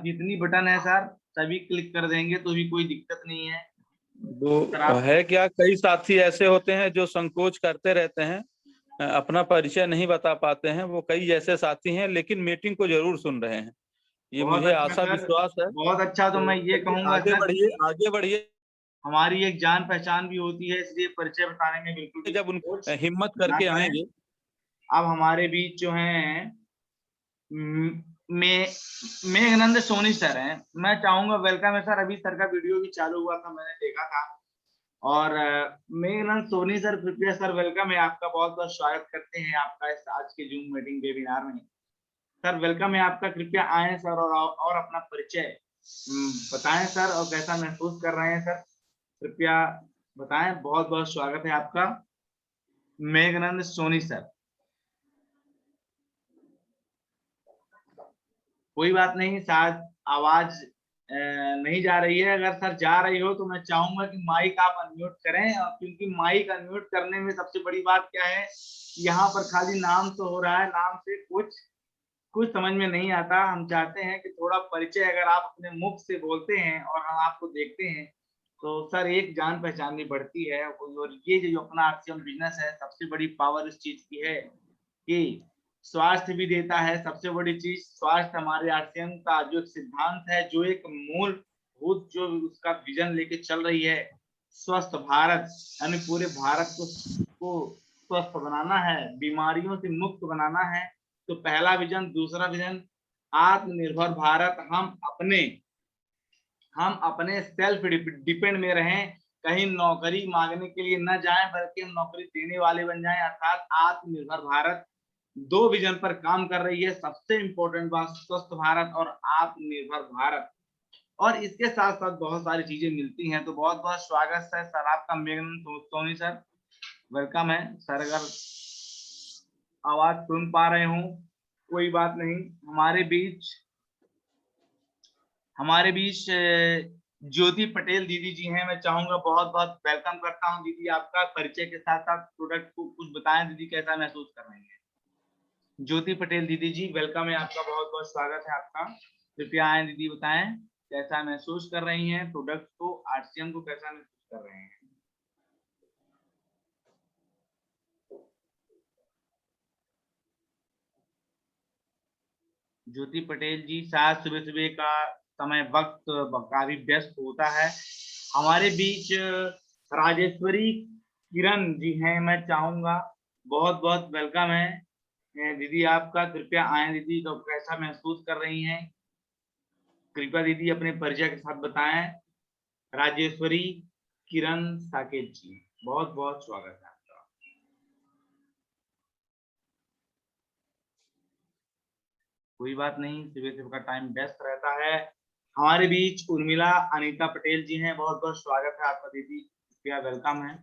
जितनी बटन है सर सभी क्लिक कर देंगे तो भी कोई दिक्कत नहीं है सर। वो है क्या, कई साथी ऐसे होते हैं जो संकोच करते रहते हैं, अपना परिचय नहीं बता पाते हैं, वो कई ऐसे साथी हैं, लेकिन मीटिंग को जरूर सुन रहे हैं, ये बहुत मुझे अच्छा आशा सर, विश्वास है। बहुत अच्छा। तो तो मैं ये चलिए कहूंगा आगे सर बढ़िए, कि आगे बढ़िए। हमारी एक जान पहचान भी होती है, इसलिए परिचय बताने में बिल्कुल भी जब उन संकोच हिम्मत ना करके करें। आएंगे। अब हमारे बीच जो है में मेघनंद सोनी सर हैं, मैं चाहूंगा वेलकम है सर। अभी सर का वीडियो भी चालू हुआ था, मैंने देखा था। और मेघनंद सोनी सर, कृपया सर वेलकम है आपका, बहुत बहुत स्वागत करते हैं आपका इस आज के जूम मीटिंग वेबिनार में। सर वेलकम है आपका, कृपया आए सर, और अपना परिचय बताएं सर, और कैसा महसूस कर रहे हैं सर, कृपया बताएं। बहुत बहुत स्वागत है आपका मेघनंद सोनी सर। कोई बात नहीं, शायद आवाज नहीं जा रही है। अगर सर जा रही हो तो मैं चाहूंगा कि माइक आप अनम्यूट करें, और क्योंकि माइक अनम्यूट करने में सबसे बड़ी बात क्या है, यहाँ पर खाली नाम तो हो रहा है, नाम से कुछ कुछ समझ में नहीं आता। हम चाहते हैं कि थोड़ा परिचय अगर आप अपने मुख से बोलते हैं और हम आपको देखते हैं तो सर एक जान पहचान भी बढ़ती है। और ये जो अपना आरसीएम बिजनेस है, सबसे बड़ी पावर इस चीज की है कि स्वास्थ्य भी देता है। सबसे बड़ी चीज स्वास्थ्य, हमारे आरसीएम का जो एक सिद्धांत है, जो एक मूलभूत जो उसका विजन लेके चल रही है, स्वस्थ भारत, यानी पूरे भारत को स्वस्थ बनाना है, बीमारियों से मुक्त बनाना है। तो पहला विजन, दूसरा विजन आत्मनिर्भर भारत। हम अपने सेल्फ डिपेंड में रहें, कहीं नौकरी मांगने के लिए न जाएं, बल्कि हम नौकरी देने वाले बन जाएं, अर्थात आत्मनिर्भर भारत। दो विजन पर काम कर रही है। सबसे इंपॉर्टेंट बात स्वस्थ भारत और आत्मनिर्भर भारत, और इसके साथ साथ बहुत सारी चीजें मिलती हैं। तो बहुत बहुत स्वागत है सर आपका मेघनंद सोनी सर, वेलकम है सर। अगर आवाज सुन पा रहे हूँ कोई बात नहीं। हमारे बीच ज्योति पटेल दीदी जी हैं, मैं चाहूंगा बहुत बहुत वेलकम करता हूं दीदी आपका। परिचय के साथ साथ प्रोडक्ट को कुछ बताएं दीदी, कैसा महसूस कर रही हैं। ज्योति पटेल दीदी जी, वेलकम है आपका, बहुत बहुत स्वागत है आपका। कृपया आए दीदी, बताएं कैसा महसूस कर रही हैं प्रोडक्ट को, आरसीएम को कैसा महसूस कर रहे हैं। ज्योति पटेल जी, शायद सुबह सुबह का समय वक्त काफी व्यस्त होता है। हमारे बीच राजेश्वरी किरण जी हैं, मैं चाहूंगा, बहुत बहुत वेलकम है दीदी आपका। कृपया आए दीदी, तो कैसा महसूस कर रही हैं? कृपया दीदी अपने परिचय के साथ बताएं। राजेश्वरी किरण साकेत जी, बहुत बहुत स्वागत है आपका। कोई बात नहीं, सुबह सुबह का टाइम व्यस्त रहता है। हमारे बीच उर्मिला अनीता पटेल जी हैं, बहुत बहुत स्वागत है आपका दीदी, कृपया वेलकम है।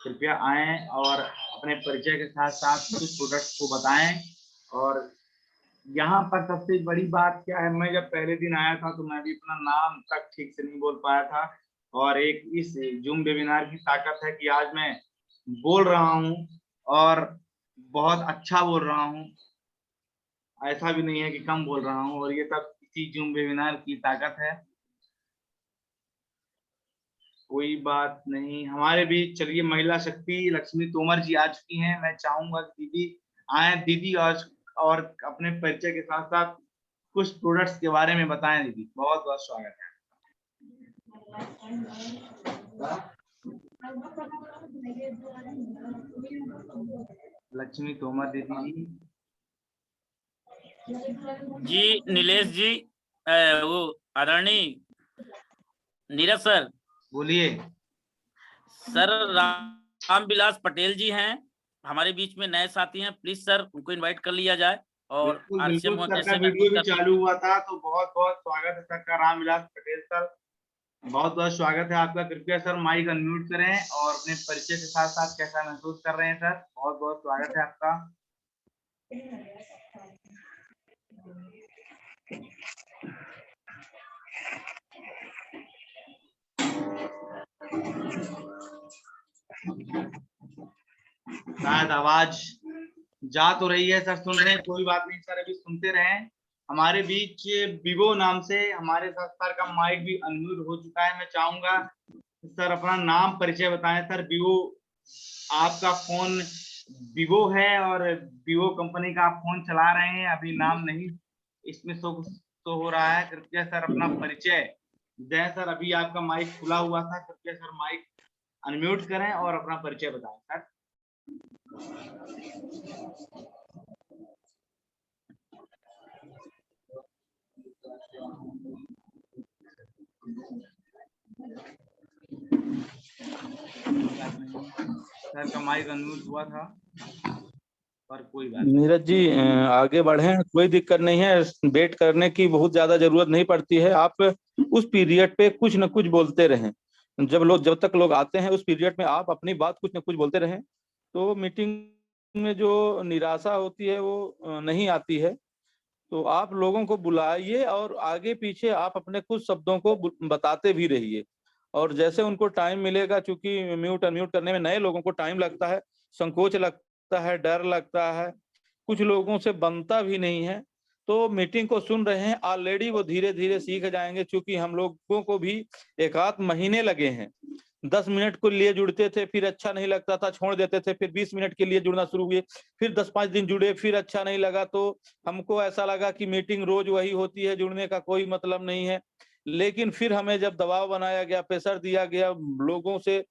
कृपया आए और अपने परिचय के साथ साथ कुछ प्रोडक्ट को बताएं। और यहाँ पर सबसे बड़ी बात क्या है, मैं जब पहले दिन आया था तो मैं भी अपना नाम तक ठीक से नहीं बोल पाया था, और एक इस जूम वेबिनार की ताकत है कि आज मैं बोल रहा हूँ और बहुत अच्छा बोल रहा हूँ। ऐसा भी नहीं है कि कम बोल रहा हूँ, और ये सब इसी जूम वेबिनार की ताकत है। कोई बात नहीं, हमारे बीच चलिए महिला शक्ति लक्ष्मी तोमर जी आ चुकी हैं। मैं चाहूंगा कि दीदी आए दीदी, और अपने परिचय के साथ साथ कुछ प्रोडक्ट्स के बारे में बताएं दीदी, बहुत बहुत स्वागत है। लक्ष्मी तोमर दीदी जी। जी नीलेश जी, वो आदरणीय नीरज सर, बोलिए। सर रामविलास पटेल जी हैं हमारे बीच में, नए साथी हैं। प्लीज सर उनको इनवाइट कर लिया जाए। और बिल्कुल आरसीएम बिल्कुल, सर का कैसे वीडियो भी महसूस कर चालू हुआ था, तो बहुत बहुत स्वागत है सर का। रामविलास पटेल सर, बहुत बहुत स्वागत है आपका। कृपया सर माइक अनम्यूट करें और अपने परिचय के साथ साथ कैसा महसूस कर रहे हैं सर। बहुत बहुत स्वागत है आपका। शायद आवाज जा तो रही है सर, सुन रहे हैं? कोई बात नहीं सर, अभी सुनते रहें। हमारे बीच विवो नाम से हमारे साथ सर का माइक भी अनम्यूट हो चुका है। मैं चाहूंगा सर अपना नाम परिचय बताएं सर। विवो, आपका फोन विवो है और विवो कंपनी का आप फोन चला रहे हैं, अभी नाम नहीं इसमें शो हो रहा है। कृपया सर अपना परिचय दें सर। अभी आपका माइक खुला हुआ था, कृपया सर माइक अनम्यूट करें और अपना परिचय बताएं सर। सर का माइक अनम्यूट हुआ था, पर कोई बात नहीं। नीरज जी आगे बढ़े, कोई दिक्कत नहीं है, वेट करने की बहुत ज्यादा जरूरत नहीं पड़ती है। आप उस पीरियड पे कुछ न कुछ बोलते रहें। जब तक लोग आते हैं उस पीरियड में आप अपनी बात कुछ न कुछ बोलते रहें, तो मीटिंग में जो निराशा होती है वो नहीं आती है। तो आप लोगों को बुलाइए और आगे पीछे आप अपने कुछ शब्दों को बताते भी रहिए। और जैसे उनको टाइम मिलेगा, चूंकि म्यूट अनम्यूट करने में नए लोगों को टाइम लगता है, संकोच लगता है, डर लगता है, कुछ लोगों से बनता भी नहीं है। तो मीटिंग को सुन रहे हैं, ऑलरेडी वो धीरे धीरे सीख जाएंगे। चूंकि हम लोगों को भी 1 आध महीने लगे हैं। 10 मिनट के लिए जुड़ते थे, फिर अच्छा नहीं लगता था, छोड़ देते थे, फिर 20 मिनट के लिए जुड़ना शुरू हुए, फिर 10-5 दिन जुड़े, फिर अच्छा नहीं लगा, तो हमको ऐसा लगा कि मीटिंग रोज वही होती है, जुड़ने का कोई मतलब नहीं है। लेकिन फिर हमें जब दबाव बनाया गया, प्रेशर दिया गया, लोगों से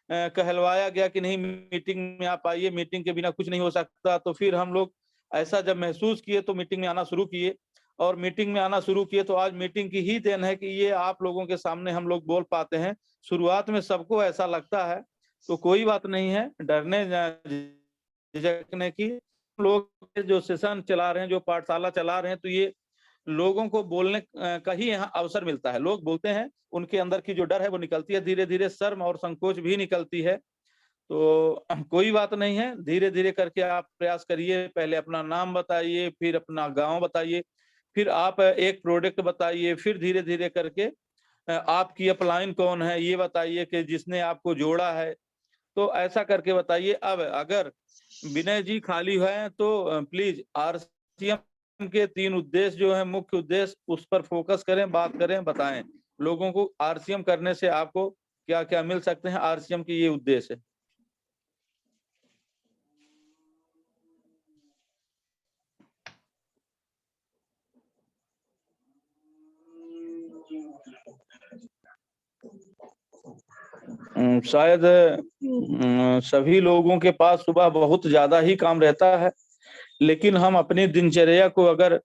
कहलवाया गया कि नहीं मीटिंग में आप आइए, मीटिंग के बिना कुछ नहीं हो सकता, तो फिर हम लोग ऐसा जब महसूस किए तो मीटिंग में आना शुरू किए। और मीटिंग में आना शुरू किए तो आज मीटिंग की ही देन है कि ये आप लोगों के सामने हम लोग बोल पाते हैं। शुरुआत में सबको ऐसा लगता है, तो कोई बात नहीं है डरने झिझकने की। लोग जो सेशन चला रहे हैं, जो पाठशाला चला रहे हैं, तो ये लोगों को बोलने का ही यहाँ अवसर मिलता है। लोग बोलते हैं, उनके अंदर की जो डर है वो निकलती है, धीरे धीरे शर्म और संकोच भी निकलती है। तो कोई बात नहीं है, धीरे धीरे करके आप प्रयास करिए। पहले अपना नाम बताइए, फिर अपना गांव बताइए, फिर आप एक प्रोडक्ट बताइए, फिर धीरे धीरे करके आपकी अपलाइन कौन है ये बताइए कि जिसने आपको जोड़ा है, तो ऐसा करके बताइए। अब अगर विनय जी खाली है तो प्लीज आरसीएम के 3 उद्देश्य जो है, मुख्य उद्देश्य, उस पर फोकस करें, बात करें, बताएं लोगों को आरसीएम करने से आपको क्या क्या मिल सकते हैं। आरसीएम की ये उद्देश्य है। शायद सभी लोगों के पास सुबह बहुत ज्यादा ही काम रहता है, लेकिन हम अपनी दिनचर्या को अगर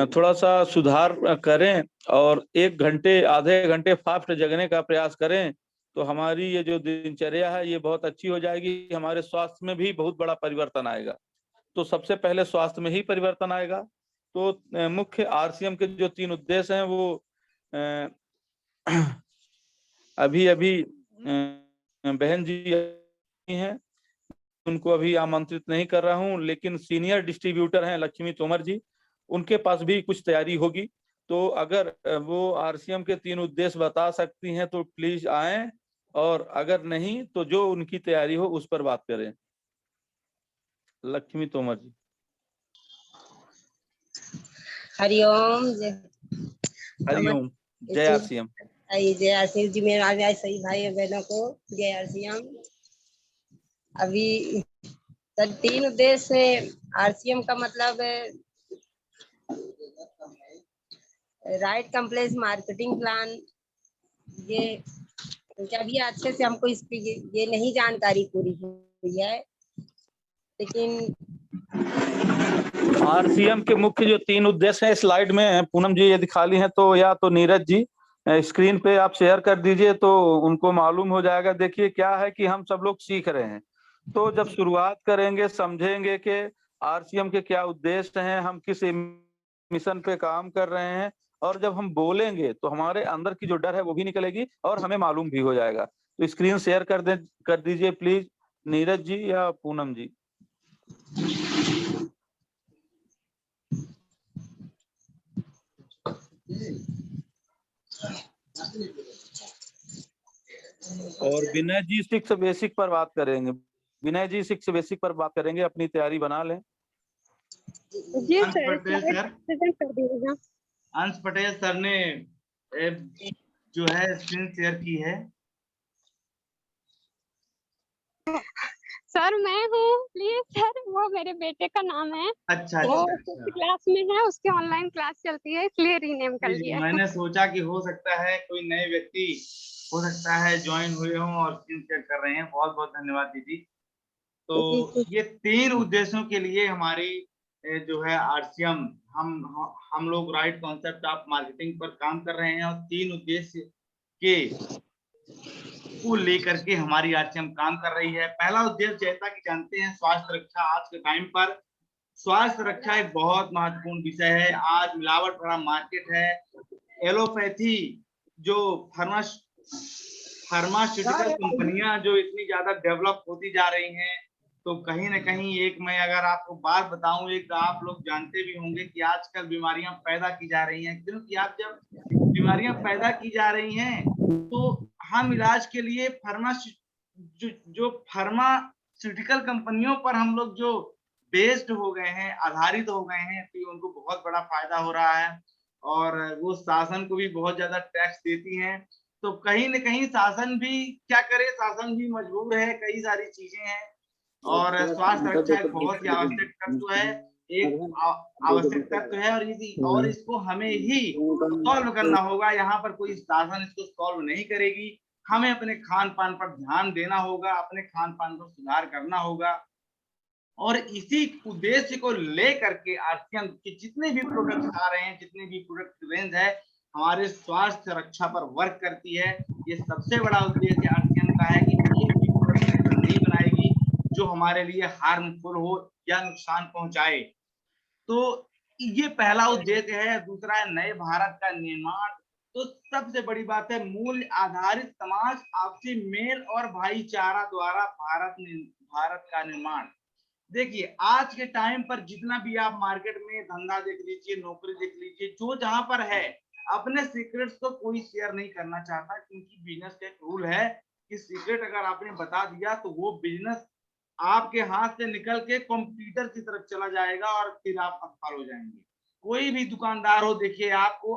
थोड़ा सा सुधार करें और 1 घंटे आधे घंटे फास्ट जगने का प्रयास करें तो हमारी ये जो दिनचर्या है ये बहुत अच्छी हो जाएगी। हमारे स्वास्थ्य में भी बहुत बड़ा परिवर्तन आएगा। तो सबसे पहले स्वास्थ्य में ही परिवर्तन आएगा। तो मुख्य आरसीएम के जो 3 उद्देश्य हैं वो अभी अभी बहन जी हैं, उनको अभी आमंत्रित नहीं कर रहा हूं, लेकिन सीनियर डिस्ट्रीब्यूटर हैं लक्ष्मी तोमर जी, उनके पास भी कुछ तैयारी होगी। तो अगर वो आरसीएम के 3 उद्देश्य बता सकती हैं तो प्लीज आएं, और अगर नहीं तो जो उनकी तैयारी हो उस पर बात करें। लक्ष्मी तोमर जी। हरिओम। हरिओम। जय आरसीएम। जय आरसीएम जी। मेरे आज सही भाई बहनों को जय आरसीएम। अभी सर 3 उद्देश्य आरसीएम का मतलब राइट कम्प्लेक्स मार्केटिंग प्लान, ये अभी अच्छे से हमको इस पे ये नहीं जानकारी पूरी हुई है, लेकिन आरसीएम के मुख्य जो 3 उद्देश्य हैं स्लाइड में पूनम जी यदि खाली हैं तो या तो नीरज जी स्क्रीन पे आप शेयर कर दीजिए तो उनको मालूम हो जाएगा। देखिए क्या है कि हम सब लोग सीख रहे हैं, तो जब शुरुआत करेंगे समझेंगे कि आरसीएम के क्या उद्देश्य हैं, हम किस मिशन पे काम कर रहे हैं, और जब हम बोलेंगे तो हमारे अंदर की जो डर है वो भी निकलेगी और हमें मालूम भी हो जाएगा। तो स्क्रीन शेयर कर दीजिए प्लीज नीरज जी या पूनम जी। और विनय जी 6 बेसिक पर बात करेंगे। विनय जी 6 बेसिक पर बात करेंगे, अपनी तैयारी बना लें। जी सर, प्रेजेंट कर दीजिएगा। अंश पटेल सर ने जो है स्क्रीन शेयर की है। सर मैं हूँ, प्लीज सर, वो मेरे बेटे का नाम है। अच्छा वो अच्छा 5th अच्छा। क्लास में है, उसकी ऑनलाइन क्लास चलती है, इसलिए रीनेम कर जी, लिया है। मैंने सोचा कि हो सकता है कोई नए व्यक्ति हो सकता है ज्वाइन हुए हों और स्क्रीन शेयर कर रहे हैं। बहुत बहुत धन्यवाद दीदी। तो ये 3 उद्देश्यों के लिए हमारी जो है आरसीएम हम लोग राइट कॉन्सेप्ट ऑफ मार्केटिंग पर काम कर रहे हैं, और 3 उद्देश्य के को लेकर के हमारी आरसीएम काम कर रही है। पहला उद्देश्य जैसा कि जानते हैं स्वास्थ्य रक्षा। आज के टाइम पर स्वास्थ्य रक्षा एक बहुत महत्वपूर्ण विषय है। आज मिलावट भरा मार्केट है। एलोपैथी जो फार्मास्यूटिकल कंपनियां जो इतनी ज्यादा डेवलप होती जा रही हैं, तो कहीं ना कहीं एक मैं अगर आपको बात बताऊं, एक आप लोग जानते भी होंगे कि आजकल बीमारियां पैदा की जा रही हैं, क्योंकि आप जब बीमारियां पैदा की जा रही हैं तो हम इलाज के लिए फार्मास्यूटिकल कंपनियों पर हम लोग जो बेस्ड हो गए हैं, आधारित हो गए हैं, तो उनको बहुत बड़ा फायदा हो रहा है। और वो शासन को भी बहुत ज्यादा टैक्स देती हैं। तो कहीं न कहीं शासन भी क्या करे, शासन भी मजबूर है, कई सारी चीजें हैं। और स्वास्थ्य रक्षा एक बहुत ही आवश्यक तत्व है, एक आवश्यक तत्व है, और इसको हमें ही सॉल्व करना होगा। यहाँ पर कोई शासन इसको सॉल्व नहीं करेगी। हमें अपने खान पान पर ध्यान देना होगा, अपने खान पान पर सुधार करना होगा, और इसी उद्देश्य को लेकर के आरसीएम के जितने भी प्रोडक्ट आ रहे हैं, जितने भी प्रोडक्ट रेंज है, हमारे स्वास्थ्य रक्षा पर वर्क करती है। ये सबसे बड़ा उद्देश्य आरसीएम का है कि एक भी प्रोडक्ट ऐसा नहीं बनाएगी जो हमारे लिए हार्मफुल हो या नुकसान पहुंचाए। तो ये पहला उद्देश्य है। दूसरा है नए भारत का निर्माण। तो सबसे बड़ी बात है मूल्य आधारित समाज, आपसी मेल और भाईचारा द्वारा भारत का निर्माण। देखिए आज के टाइम पर जितना भी आप मार्केट में धंधा देख लीजिए, नौकरी देख लीजिए, जो जहां पर है अपने सीक्रेट्स तो कोई शेयर नहीं करना चाहता, क्योंकि बिजनेस का एक रूल है कि सीक्रेट अगर आपने बता दिया तो वो बिजनेस आपके हाथ से निकल के कंप्यूटर की तरफ चला जाएगा और फिर आप असफल हो जाएंगे। कोई भी दुकानदार हो, देखिए आपको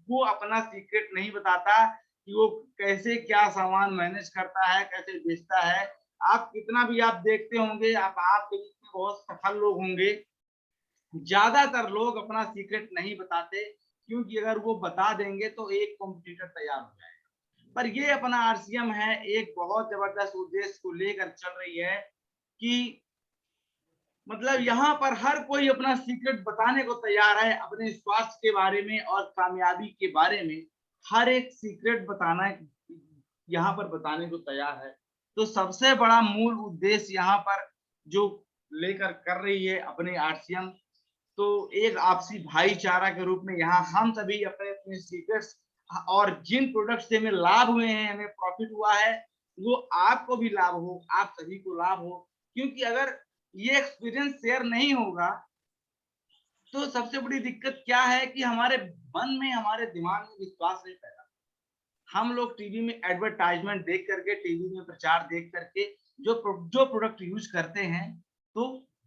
वो अपना सीक्रेट नहीं बताता कि वो कैसे क्या सामान मैनेज करता है, कैसे बेचता है। आप कितना भी आप देखते होंगे, आपके बीच में बहुत सफल लोग होंगे, ज्यादातर लोग अपना सीक्रेट नहीं बताते, क्योंकि अगर वो बता देंगे तो एक कॉम्पिटिटर तैयार हो जाएगा। पर ये अपना आरसीएम है एक बहुत जबरदस्त उद्देश्य को लेकर चल रही है कि मतलब यहाँ पर हर कोई अपना सीक्रेट बताने को तैयार है, अपने स्वास्थ्य के बारे में और कामयाबी के बारे में हर एक सीक्रेट बताना यहाँ पर बताने को तैयार है। तो सबसे बड़ा मूल उद्देश्य यहाँ पर जो लेकर कर रही है अपने आरसीएम, तो एक आपसी भाईचारा के रूप में यहाँ हम सभी अपने अपने सीक्रेट्स और जिन प्रोडक्ट से हमें लाभ हुए हैं, हमें प्रॉफिट हुआ है, वो आपको भी लाभ हो, आप सभी को लाभ हो। क्योंकि अगर ये एक्सपीरियंस शेयर नहीं होगा तो सबसे बड़ी दिक्कत क्या है कि हमारे मन में, हमारे दिमाग में विश्वास नहीं पैदा। हम लोग टीवी में एडवर्टाइजमेंट देख करके, टीवी में प्रचार देख करके जो प्रोडक्ट यूज करते हैं, तो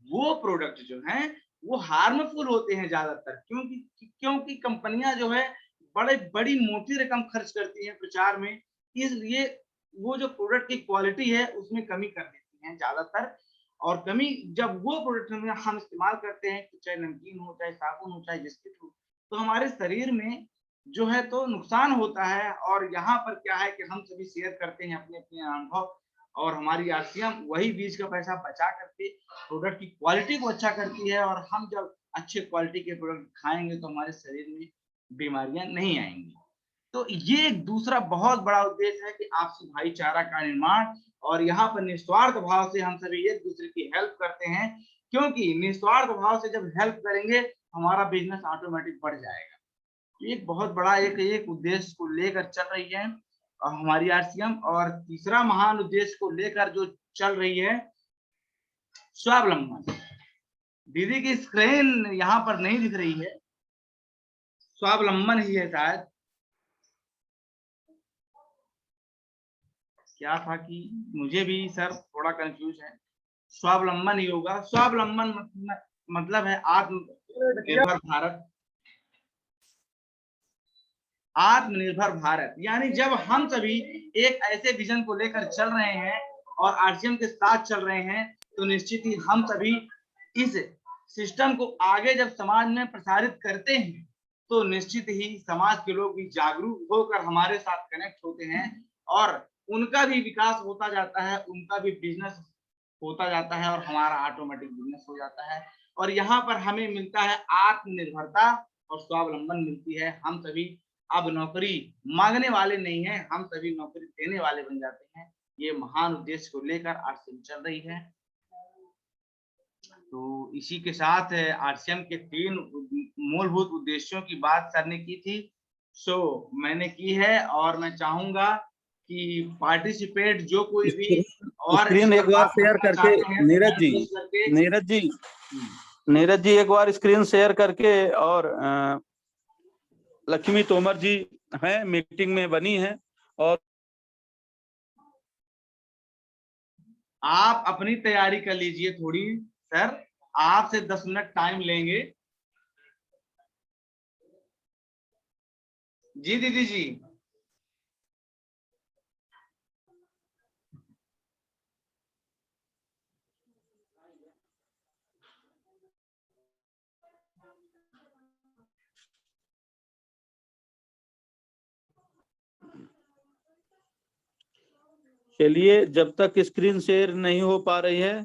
वो प्रोडक्ट जो हैं वो हार्मफुल होते हैं ज्यादातर। क्योंकि कंपनियां जो है बड़ी मोटी रकम खर्च करती हैं प्रचार में, इसलिए वो जो प्रोडक्ट की क्वालिटी है उसमें कमी कर देती हैं ज्यादातर। और कमी जब वो प्रोडक्ट हम इस्तेमाल करते हैं, चाहे नमकीन हो, चाहे साबुन हो, चाहे बिस्किट हो, तो हमारे शरीर में जो है तो नुकसान होता है। और यहाँ पर क्या है कि हम सभी शेयर करते हैं अपने अपने अनुभव, और हमारी आरसीएम वही बीज का पैसा बचा करके प्रोडक्ट की क्वालिटी को अच्छा करती है। और हम जब अच्छे क्वालिटी के प्रोडक्ट खाएंगे तो हमारे शरीर में बीमारियां नहीं आएंगी। तो ये एक दूसरा बहुत बड़ा उद्देश्य है कि आपसी भाईचारा का निर्माण, और यहाँ पर निस्वार्थ भाव से हम सभी एक दूसरे की हेल्प करते हैं। क्योंकि निस्वार्थ भाव से जब हेल्प करेंगे हमारा बिजनेस ऑटोमेटिक बढ़ जाएगा। एक बहुत बड़ा एक उद्देश्य को लेकर चल रही है हमारी आरसीएम। और तीसरा महान उद्देश्य को लेकर जो चल रही है स्वावलंबन। दीदी की स्क्रीन यहाँ पर नहीं दिख रही है, स्वावलंबन ही है शायद। क्या था कि मुझे भी सर थोड़ा कंफ्यूज है, स्वावलंबन ही होगा। स्वावलंबन मतलब है आत्मनिर्भर भारत। आत्मनिर्भर भारत यानी जब हम सभी एक ऐसे विजन को लेकर चल रहे हैं और आरसीएम के साथ चल रहे हैं, तो निश्चित ही हम सभी इस सिस्टम को आगे जब समाज में प्रसारित करते हैं, तो निश्चित ही समाज के लोग भी जागरूक होकर हमारे साथ कनेक्ट होते हैं और उनका भी विकास होता जाता है, उनका भी बिजनेस होता जाता है और हमारा ऑटोमेटिक बिजनेस हो जाता है। और यहाँ पर हमें मिलता है आत्मनिर्भरता और स्वावलंबन मिलती है। हम सभी अब नौकरी मांगने वाले नहीं हैं, हम सभी नौकरी देने वाले बन जाते हैं। ये महान उद्देश्य को लेकर आरसीएम चल रही है। तो इसी के साथ आरसीएम के 3 मूलभूत उद्देश्यों की बात करने की थी, सो मैंने की है। और मैं चाहूंगा कि पार्टिसिपेट जो कोई भी और स्क्रीन एक बार शेयर करके नीरज जी एक बार स्क्रीन शेयर करके, और लक्ष्मी तोमर जी हैं मीटिंग में बनी हैं, और आप अपनी तैयारी कर लीजिए थोड़ी सर, आपसे 10 मिनट टाइम लेंगे। जी दीदी जी। चलिए, जब तक स्क्रीन शेयर नहीं हो पा रही है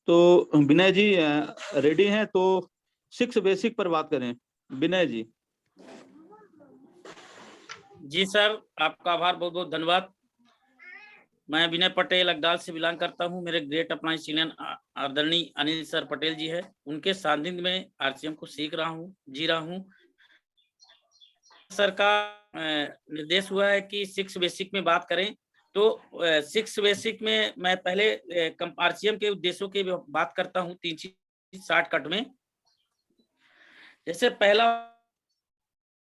तो विनय जी रेडी हैं, तो 6 बेसिक पर बात करें। विनय जी। जी सर, आपका आभार, बहुत बहुत धन्यवाद। मैं विनय पटेल अगडाल से बिलोंग करता हूं। मेरे ग्रेट अपना सीनियर आदरणीय अनिल सर पटेल जी है, उनके सानिध्य में आरसीएम को सीख रहा हूं, जी रहा हूं। सर का निर्देश हुआ है कि 6 बेसिक में बात करें, तो 6 बेसिक में मैं पहले आरसीएम के उद्देश्यों की बात करता हूं 3 चीज शॉर्टकट में। जैसे पहला,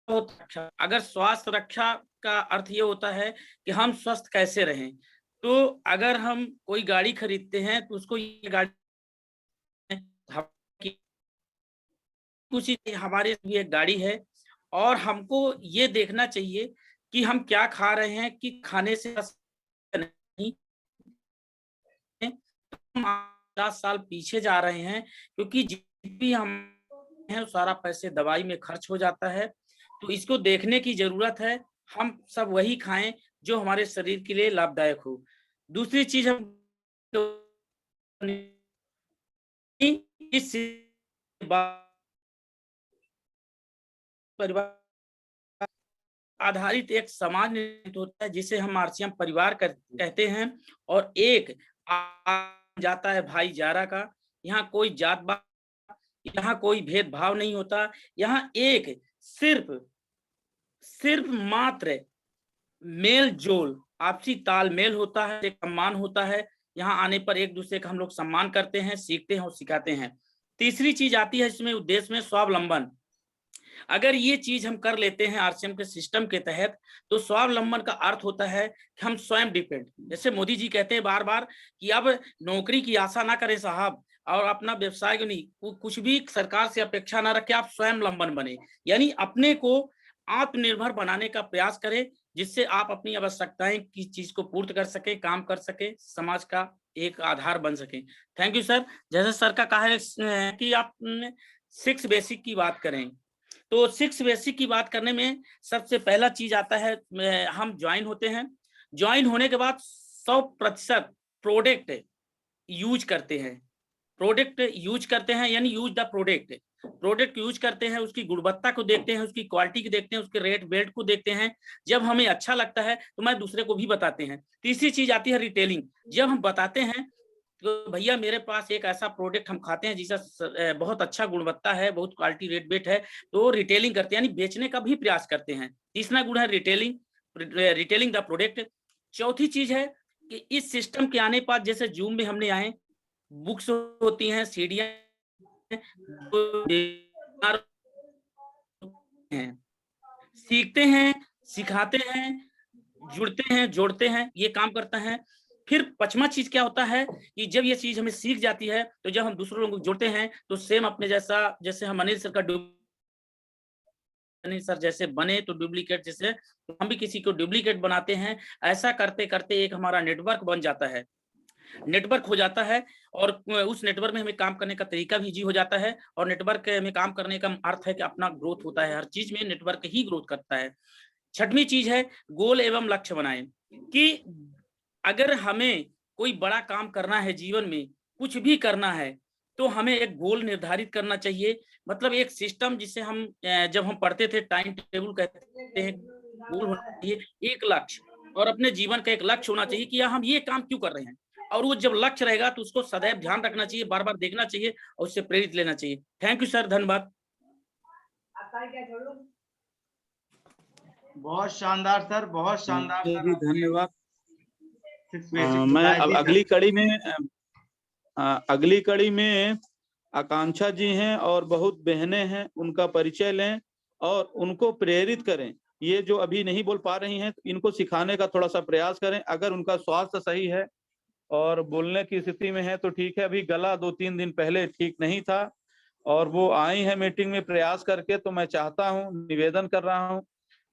अगर स्वास्थ्य रक्षा का अर्थ ये होता है कि हम स्वस्थ कैसे रहें, तो अगर हम कोई गाड़ी खरीदते हैं तो उसको ये गाड़ी कुछ हमारे लिए एक गाड़ी है, और हमको ये देखना चाहिए कि हम क्या खा रहे हैं, कि खाने से नहीं 50 साल पीछे जा रहे हैं, क्योंकि जितनी भी हम हैं सारा पैसे दवाई में खर्च हो जाता है। तो इसको देखने की जरूरत है। हम सब वही खाएं जो हमारे शरीर के लिए लाभदायक हो। दूसरी चीज हम इस परिवार आधारित एक समाज निर्मित होता है जिसे हम आरसीएम परिवार कहते हैं, और एक जाता है भाईचारा का। यहाँ कोई जात पात, यहाँ कोई भेदभाव नहीं होता। यहाँ एक सिर्फ मात्र मेल जोल, आपसी तालमेल होता है, एक सम्मान होता है। यहाँ आने पर एक दूसरे का हम लोग सम्मान करते हैं, सीखते हैं और सिखाते हैं। तीसरी चीज आती है इसमें उद्देश्य में स्वावलंबन। अगर ये चीज हम कर लेते हैं आरसीएम के सिस्टम के तहत, तो स्वावलंबन का अर्थ होता है कि हम स्वयं डिपेंड, जैसे मोदी जी कहते हैं बार बार कि अब नौकरी की आशा ना करें साहब, और अपना व्यवसाय नहीं, कुछ भी सरकार से अपेक्षा ना रखें, आप स्वयं लंबन बने, यानी अपने को आत्मनिर्भर बनाने का प्रयास करें, जिससे आप अपनी आवश्यकताएं की चीज को पूर्ण कर सके, काम कर सके, समाज का एक आधार बन सके। Thank you sir. जैसे सर का कहा है कि आप 6 बेसिक की बात करें, तो 6 बेसिक की बात करने में सबसे पहला चीज आता है, हम ज्वाइन होते हैं। ज्वाइन होने के बाद 100% प्रोडक्ट यूज करते हैं। प्रोडक्ट यूज करते हैं यानी यूज द प्रोडक्ट यूज करते हैं, उसकी गुणवत्ता को देखते हैं, उसकी क्वालिटी को देखते हैं, उसके रेट बेल्ट को देखते हैं। जब हमें अच्छा लगता है तो मैं दूसरे को भी बताते हैं। तीसरी चीज आती है रिटेलिंग। जब हम बताते हैं तो भैया मेरे पास एक ऐसा प्रोडक्ट हम खाते हैं जिसका बहुत अच्छा गुणवत्ता है, बहुत क्वालिटी रेट बेट है, तो रिटेलिंग करते हैं, यानी बेचने का भी प्रयास करते हैं। तीसरा गुण है रिटेलिंग द प्रोडक्ट। चौथी चीज है कि इस सिस्टम के आने पर, जैसे जूम में हमने आए, बुक्स होती हैं, सीडियां हैं, सीखते हैं, सिखाते हैं, जुड़ते हैं, जोड़ते हैं, ये काम करता है। फिर 5वां चीज क्या होता है कि जब ये चीज हमें सीख जाती है, तो जब हम दूसरों लोगों को जोड़ते हैं तो सेम अपने जैसा, जैसे हम अनिल सर जैसे बने तो डुप्लीकेट, जैसे तो हम भी किसी को डुप्लीकेट बनाते हैं। ऐसा करते करते एक हमारा नेटवर्क बन जाता है, नेटवर्क हो जाता है, और उस नेटवर्क में हमें काम करने का तरीका भी इजी हो जाता है। और नेटवर्क में काम करने का अर्थ है कि अपना ग्रोथ होता है, हर चीज में नेटवर्क ही ग्रोथ करता है। 6वीं चीज है गोल एवं लक्ष्य बनाएं, कि अगर हमें कोई बड़ा काम करना है, जीवन में कुछ भी करना है, तो हमें एक गोल निर्धारित करना चाहिए। मतलब एक सिस्टम, जिसे हम जब हम पढ़ते थे टाइम टेबल कहते हैं, गोल होना चाहिए, एक लक्ष्य, और अपने जीवन का एक लक्ष्य होना चाहिए कि हम ये काम क्यों कर रहे हैं। और वो जब लक्ष्य रहेगा तो उसको सदैव ध्यान रखना चाहिए, बार बार देखना चाहिए और उससे प्रेरित लेना चाहिए। थैंक यू सर, धन्यवाद। बहुत शानदार सर, बहुत शानदार सर, धन्यवाद। मैं अब अगली कड़ी में आकांक्षा जी हैं और बहुत बहनें हैं, उनका परिचय लें और उनको प्रेरित करें। ये जो अभी नहीं बोल पा रही हैं, इनको सिखाने का थोड़ा सा प्रयास करें। अगर उनका स्वास्थ्य सही है और बोलने की स्थिति में है तो ठीक है। अभी गला 2-3 दिन पहले ठीक नहीं था और वो आई है मीटिंग में प्रयास करके, तो मैं चाहता हूँ, निवेदन कर रहा हूँ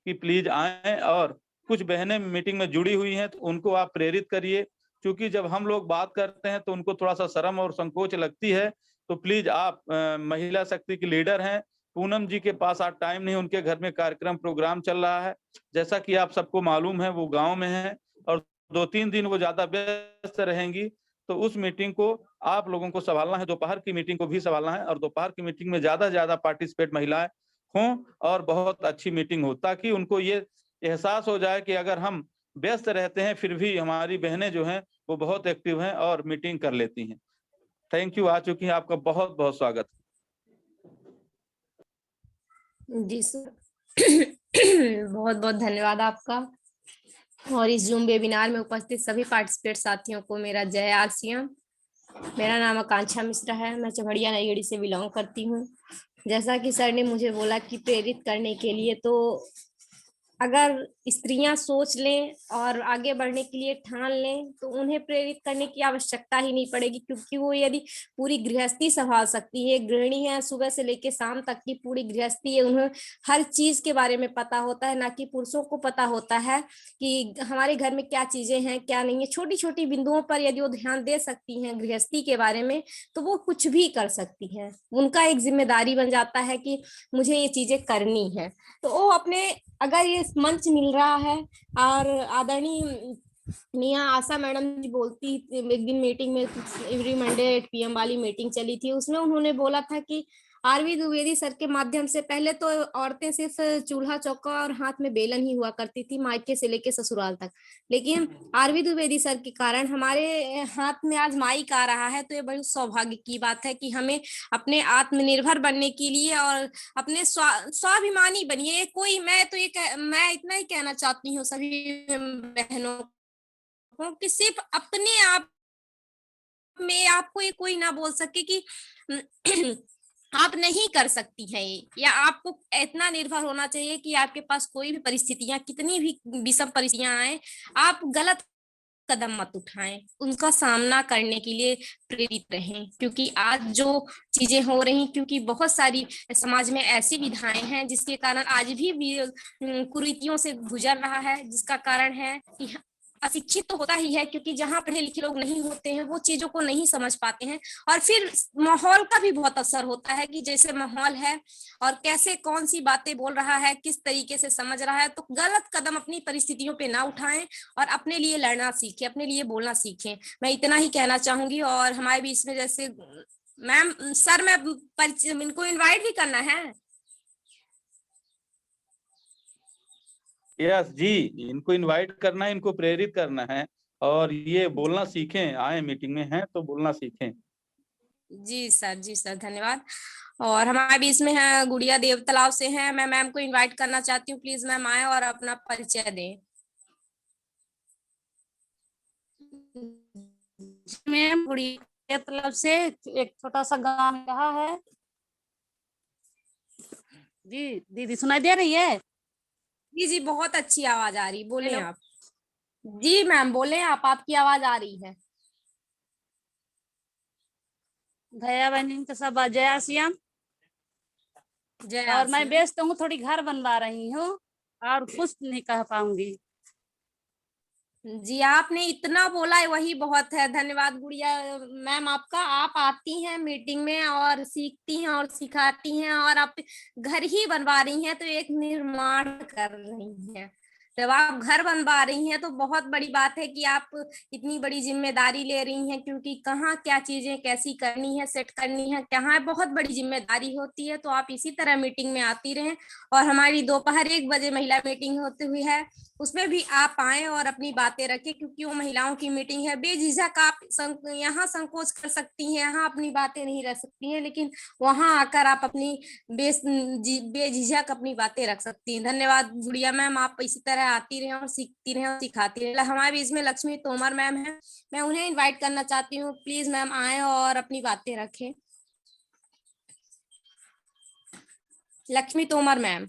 कि प्लीज आए। और कुछ बहनें मीटिंग में जुड़ी हुई हैं तो उनको आप प्रेरित करिए, क्योंकि जब हम लोग बात करते हैं तो उनको थोड़ा सा शर्म और संकोच लगती है। तो प्लीज आप महिला शक्ति की लीडर हैं, पूनम जी के पास आज टाइम नहीं, उनके घर में कार्यक्रम प्रोग्राम चल रहा है, जैसा कि आप सबको मालूम है, वो गांव में है और 2-3 दिन वो ज्यादा व्यस्त रहेंगी। तो उस मीटिंग को आप लोगों को संभालना है, दोपहर की मीटिंग को भी संभालना है, और दोपहर की मीटिंग में ज्यादा से ज्यादा पार्टिसिपेट महिलाएं हों और बहुत अच्छी मीटिंग हो, ताकि उनको ये एहसास हो जाए कि अगर हम व्यस्त रहते हैं फिर भी हमारी बहनें जो हैं वो बहुत एक्टिव हैं और मीटिंग कर लेती हैं। थैंक यू, आ चुकी हैं, आपका बहुत बहुत स्वागत। जी सर, बहुत बहुत धन्यवाद आपका। और इस जूम वेबिनार में उपस्थित सभी पार्टिसिपेट साथियों को मेरा जय आरसीएम। मेरा नाम आकांक्षा मिश्रा है, मैं चमड़िया नईगढ़ी से बिलोंग करती हूँ। जैसा कि सर ने मुझे बोला कि प्रेरित करने के लिए, तो अगर स्त्रियां सोच लें और आगे बढ़ने के लिए ठान लें तो उन्हें प्रेरित करने की आवश्यकता ही नहीं पड़ेगी, क्योंकि वो यदि पूरी गृहस्थी संभाल सकती है, गृहिणी है, सुबह से लेकर शाम तक की पूरी गृहस्थी है, उन्हें हर चीज के बारे में पता होता है। ना कि पुरुषों को पता होता है कि हमारे घर में क्या चीजें हैं क्या नहीं है। छोटी छोटी बिंदुओं पर यदि वो ध्यान दे सकती हैं गृहस्थी के बारे में, तो वो कुछ भी कर सकती हैं। उनका एक जिम्मेदारी बन जाता है कि मुझे ये चीजें करनी है। तो वो अपने, अगर ये मंच मिल रहा है। और आदरणीय मियाँ आशा मैडम जी बोलती, एक दिन मीटिंग में एवरी मंडे 8 PM वाली मीटिंग चली थी, उसमें उन्होंने बोला था कि आरवी द्विवेदी सर के माध्यम से पहले तो औरतें सिर्फ चूल्हा चौका और हाथ में बेलन ही हुआ करती थी, मायके से लेके ससुराल तक, लेकिन आरवी द्विवेदी सर के कारण हमारे हाथ में आज माइक आ रहा है। तो ये बड़ी सौभाग्य की बात है कि हमें अपने आत्मनिर्भर बनने के लिए और अपने स्वाभिमानी बनिए। कोई मैं इतना ही कहना चाहती हूँ सभी बहनों को कि सिर्फ अपने आप में आपको ये कोई ना बोल सके कि आप नहीं कर सकती हैं, या आपको इतना निर्भर होना चाहिए कि आपके पास कोई भी परिस्थितियां, कितनी भी विषम परिस्थितियां आए, आप गलत कदम मत उठाएं, उनका सामना करने के लिए प्रेरित रहें। क्योंकि आज जो चीजें हो रही, क्योंकि बहुत सारी समाज में ऐसी विधाएं हैं जिसके कारण आज भी कुरीतियों से गुजर रहा है, जिसका कारण है कि अशिक्षित तो होता ही है, क्योंकि जहाँ पढ़े लिखे लोग नहीं होते हैं वो चीजों को नहीं समझ पाते हैं। और फिर माहौल का भी बहुत असर होता है कि जैसे माहौल है और कैसे कौन सी बातें बोल रहा है, किस तरीके से समझ रहा है, तो गलत कदम अपनी परिस्थितियों पे ना उठाएं और अपने लिए लड़ना सीखें, अपने लिए बोलना सीखें। मैं इतना ही कहना चाहूंगी। और हमारे बीच में जैसे मैम सर, मैं इनको इनवाइट भी करना है। यस जी, इनको इनवाइट करना है, इनको प्रेरित करना है, और ये बोलना सीखें, आए मीटिंग में हैं तो बोलना सीखें। जी सर धन्यवाद। और हमारे बीच में है गुड़िया देव तालाब से हैं, मैं मैम को इनवाइट करना चाहती हूँ, प्लीज मैम आए और अपना परिचय दें। मैम गुड़िया तालाब से एक छोटा सा गांव रहा है जी। दीदी सुनाई दे रही है? जी बहुत अच्छी आवाज आ रही, बोले हेलो। आप। जी मैम बोले आप, आपकी आवाज आ रही है। भैया बहन के सब जय श्याम। जय और मैं आसिया। व्यस्त हूँ, थोड़ी घर बनवा रही हूँ और कुछ नहीं कह पाऊंगी। जी आपने इतना बोला है वही बहुत है। धन्यवाद गुड़िया मैम आपका। आप आती हैं मीटिंग में और सीखती हैं और सिखाती हैं, और आप घर ही बनवा रही हैं तो एक निर्माण कर रही हैं। जब आप घर बनवा रही हैं तो बहुत बड़ी बात है कि आप इतनी बड़ी जिम्मेदारी ले रही हैं, क्योंकि कहाँ क्या चीजें कैसी करनी है, सेट करनी है, कहाँ बहुत बड़ी जिम्मेदारी होती है। तो आप इसी तरह मीटिंग में आती रहें। और हमारी दोपहर 1 बजे महिला मीटिंग होती हुई है, उसमें भी आप आए और अपनी बातें रखें, क्योंकि वो महिलाओं की मीटिंग है। बेझिझक आप यहाँ संकोच कर सकती हैं, यहाँ अपनी बातें नहीं रख सकती हैं, लेकिन वहां आकर आप अपनी बेझिझक अपनी बातें रख सकती हैं। धन्यवाद गुड़िया मैम, आप इसी तरह आती रहें और सीखती रहें और सिखाती रहें। हमारे बीच में लक्ष्मी तोमर मैम है, मैं उन्हें इन्वाइट करना चाहती हूँ, प्लीज मैम आए और अपनी बातें रखें। लक्ष्मी तोमर मैम।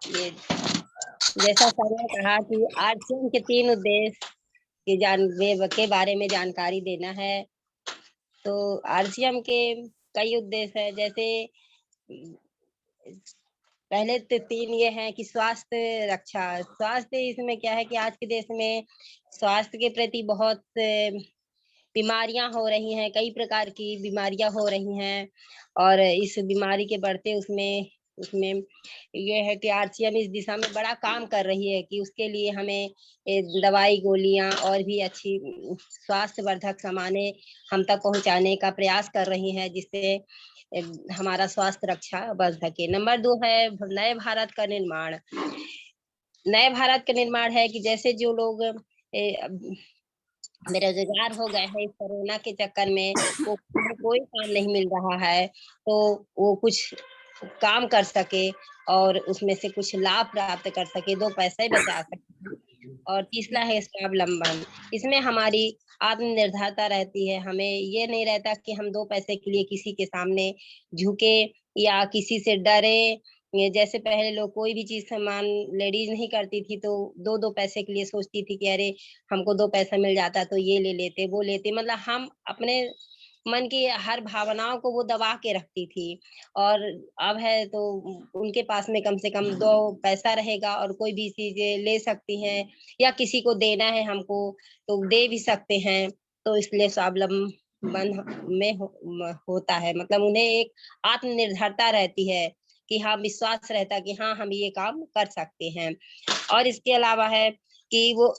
ये जैसा सर ने कहा कि आरसीएम के 3 उद्देश्य के बारे में जानकारी देना है। तो आरसीएम के कई उद्देश्य है, जैसे पहले तो 3 ये हैं कि स्वास्थ्य रक्षा। स्वास्थ्य इसमें क्या है कि आज के देश में स्वास्थ्य के प्रति बहुत बीमारियां हो रही हैं, कई प्रकार की बीमारियां हो रही हैं, और इस बीमारी के बढ़ते उसमें ये है कि आरसीएम इस दिशा में बड़ा काम कर रही है कि उसके लिए हमें दवाई गोलियां और भी अच्छी स्वास्थ्य वर्धक सामानें हम तक पहुंचाने का प्रयास कर रही हैं, जिससे हमारा स्वास्थ्य रक्षा बढ़ सके। नंबर 2 है नए भारत का निर्माण। नए भारत का निर्माण है कि जैसे जो लोग बेरोजगार हो गए हैं इस कोरोना के चक्कर में, वो कोई काम नहीं मिल रहा है, तो वो कुछ काम कर सके और उसमें से कुछ लाभ प्राप्त कर सके, 2 पैसे बचा सके। और तीसरा है स्वावलंबन। इसमें हमारी आत्मनिर्भरता रहती है, हमें ये नहीं रहता कि हम 2 पैसे के लिए किसी के सामने झुके या किसी से डरे। ये जैसे पहले लोग कोई भी चीज सामान लेडीज नहीं करती थी तो 2-2 पैसे के लिए सोचती थी कि अरे हमको 2 पैसा मिल जाता तो ये ले लेते वो लेते, मतलब हम अपने मन की हर भावनाओं को वो दबा के रखती थी। और अब है तो उनके पास में कम से कम 2 पैसा रहेगा और कोई भी चीजें ले सकती हैं, या किसी को देना है हमको तो दे भी सकते हैं। तो इसलिए स्वावलंबन होता है, मतलब उन्हें एक आत्मनिर्भरता रहती है कि हाँ, विश्वास रहता है कि हाँ, हम ये काम कर सकते हैं। और इसके अलावा है कि वो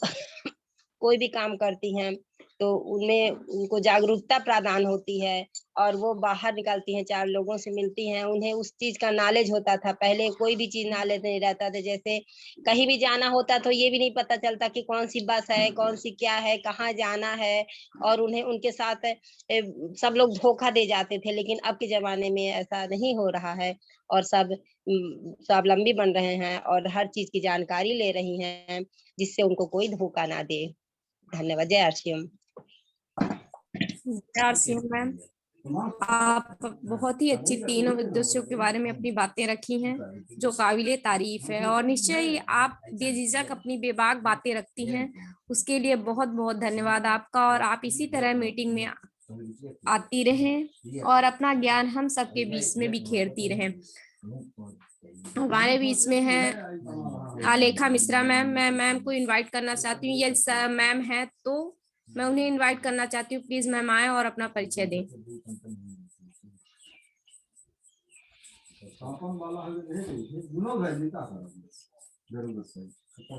कोई भी काम करती हैं तो उनमें उनको जागरूकता प्रदान होती है, और वो बाहर निकलती हैं, 4 लोगों से मिलती हैं, उन्हें उस चीज का नॉलेज होता था। पहले कोई भी चीज नॉलेज नहीं रहता था, जैसे कहीं भी जाना होता तो ये भी नहीं पता चलता कि कौन सी बस है, कौन सी क्या है, कहाँ जाना है, और उन्हें उनके साथ सब लोग धोखा दे जाते थे। लेकिन अब के जमाने में ऐसा नहीं हो रहा है, और सब स्वावलंबी बन रहे हैं और हर चीज की जानकारी ले रही हैं, जिससे उनको कोई धोखा ना दे। धन्यवाद। जय आरसीएम। जय आरसीएम मैम, आप बहुत ही अच्छी तीनों उद्देश्यों के बारे में अपनी बातें रखी हैं जो काबिले तारीफ है, और निश्चय ही आप बेझिझक अपनी बेबाक बातें रखती हैं, उसके लिए बहुत बहुत धन्यवाद आपका। और आप इसी तरह मीटिंग में आती रहें और अपना ज्ञान हम सबके बीच में बिखेरती रहें। हमारे बीच में है आलेखा मिश्रा मैम, मैं मैम को इनवाइट करना चाहती हूँ, ये मैम है तो मैं उन्हें इनवाइट करना चाहती हूँ, प्लीज मैम आए और अपना परिचय दें।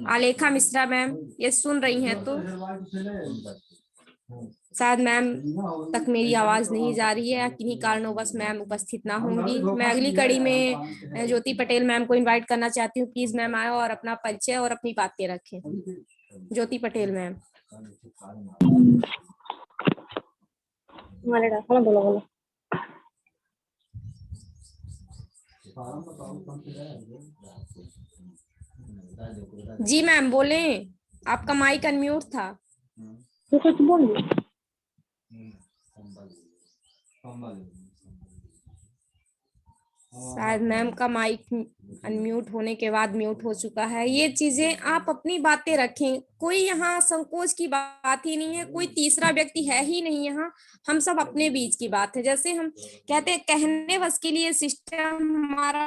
आलेखा मिश्रा मैम, ये सुन रही हैं तो शायद मैम तक मेरी आवाज नहीं जा रही है, या किन्हीं कारणोंवश मैम उपस्थित ना होंगी। मैं अगली कड़ी में ज्योति पटेल मैम को इनवाइट करना चाहती हूँ, प्लीज मैम आए और अपना परिचय और अपनी बातें रखें। ज्योति पटेल मैम। बोलो। जी मैम बोले, आपका माइक अनम्यूट था। तो कुछ बोलिए। शायद मैम का माइक अनम्यूट होने के बाद म्यूट हो चुका है। ये चीजें आप अपनी बातें रखें, कोई यहाँ संकोच की बात ही नहीं है, कोई तीसरा व्यक्ति है ही नहीं यहाँ, हम सब अपने बीच की बात है। जैसे हम कहते हैं कहने बस के लिए सिस्टम हमारा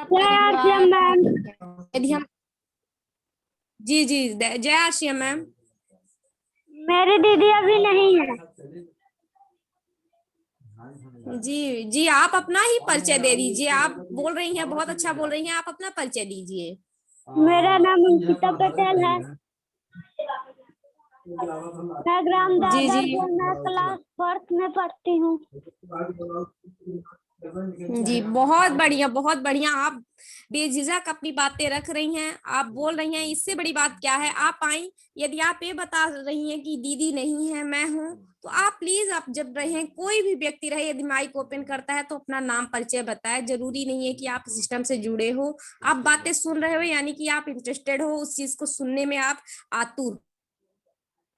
यदि हम जी जय आशिया मैम। मेरी दीदी अभी नहीं है। जी आप अपना ही परिचय दे दीजिए। आप बोल रही हैं, बहुत अच्छा बोल रही हैं, आप अपना परिचय दीजिए। मेरा नाम अंकिता पटेल है, मैं ग्राम दादरपुर में क्लास 4 में पढ़ती हूँ। जी बहुत बढ़िया। आप बेझिझक अपनी बातें रख रही हैं, आप बोल रही हैं, इससे बड़ी बात क्या है। आप आई, यदि आप ये बता रही हैं कि दीदी नहीं है मैं हूं, तो आप प्लीज आप जब रहे, कोई भी व्यक्ति रहे, यदि माइक ओपन करता है तो अपना नाम परिचय बताए। जरूरी नहीं है कि आप सिस्टम से जुड़े हो, आप बातें सुन रहे हो यानी कि आप इंटरेस्टेड हो, उस चीज को सुनने में आप आतुर।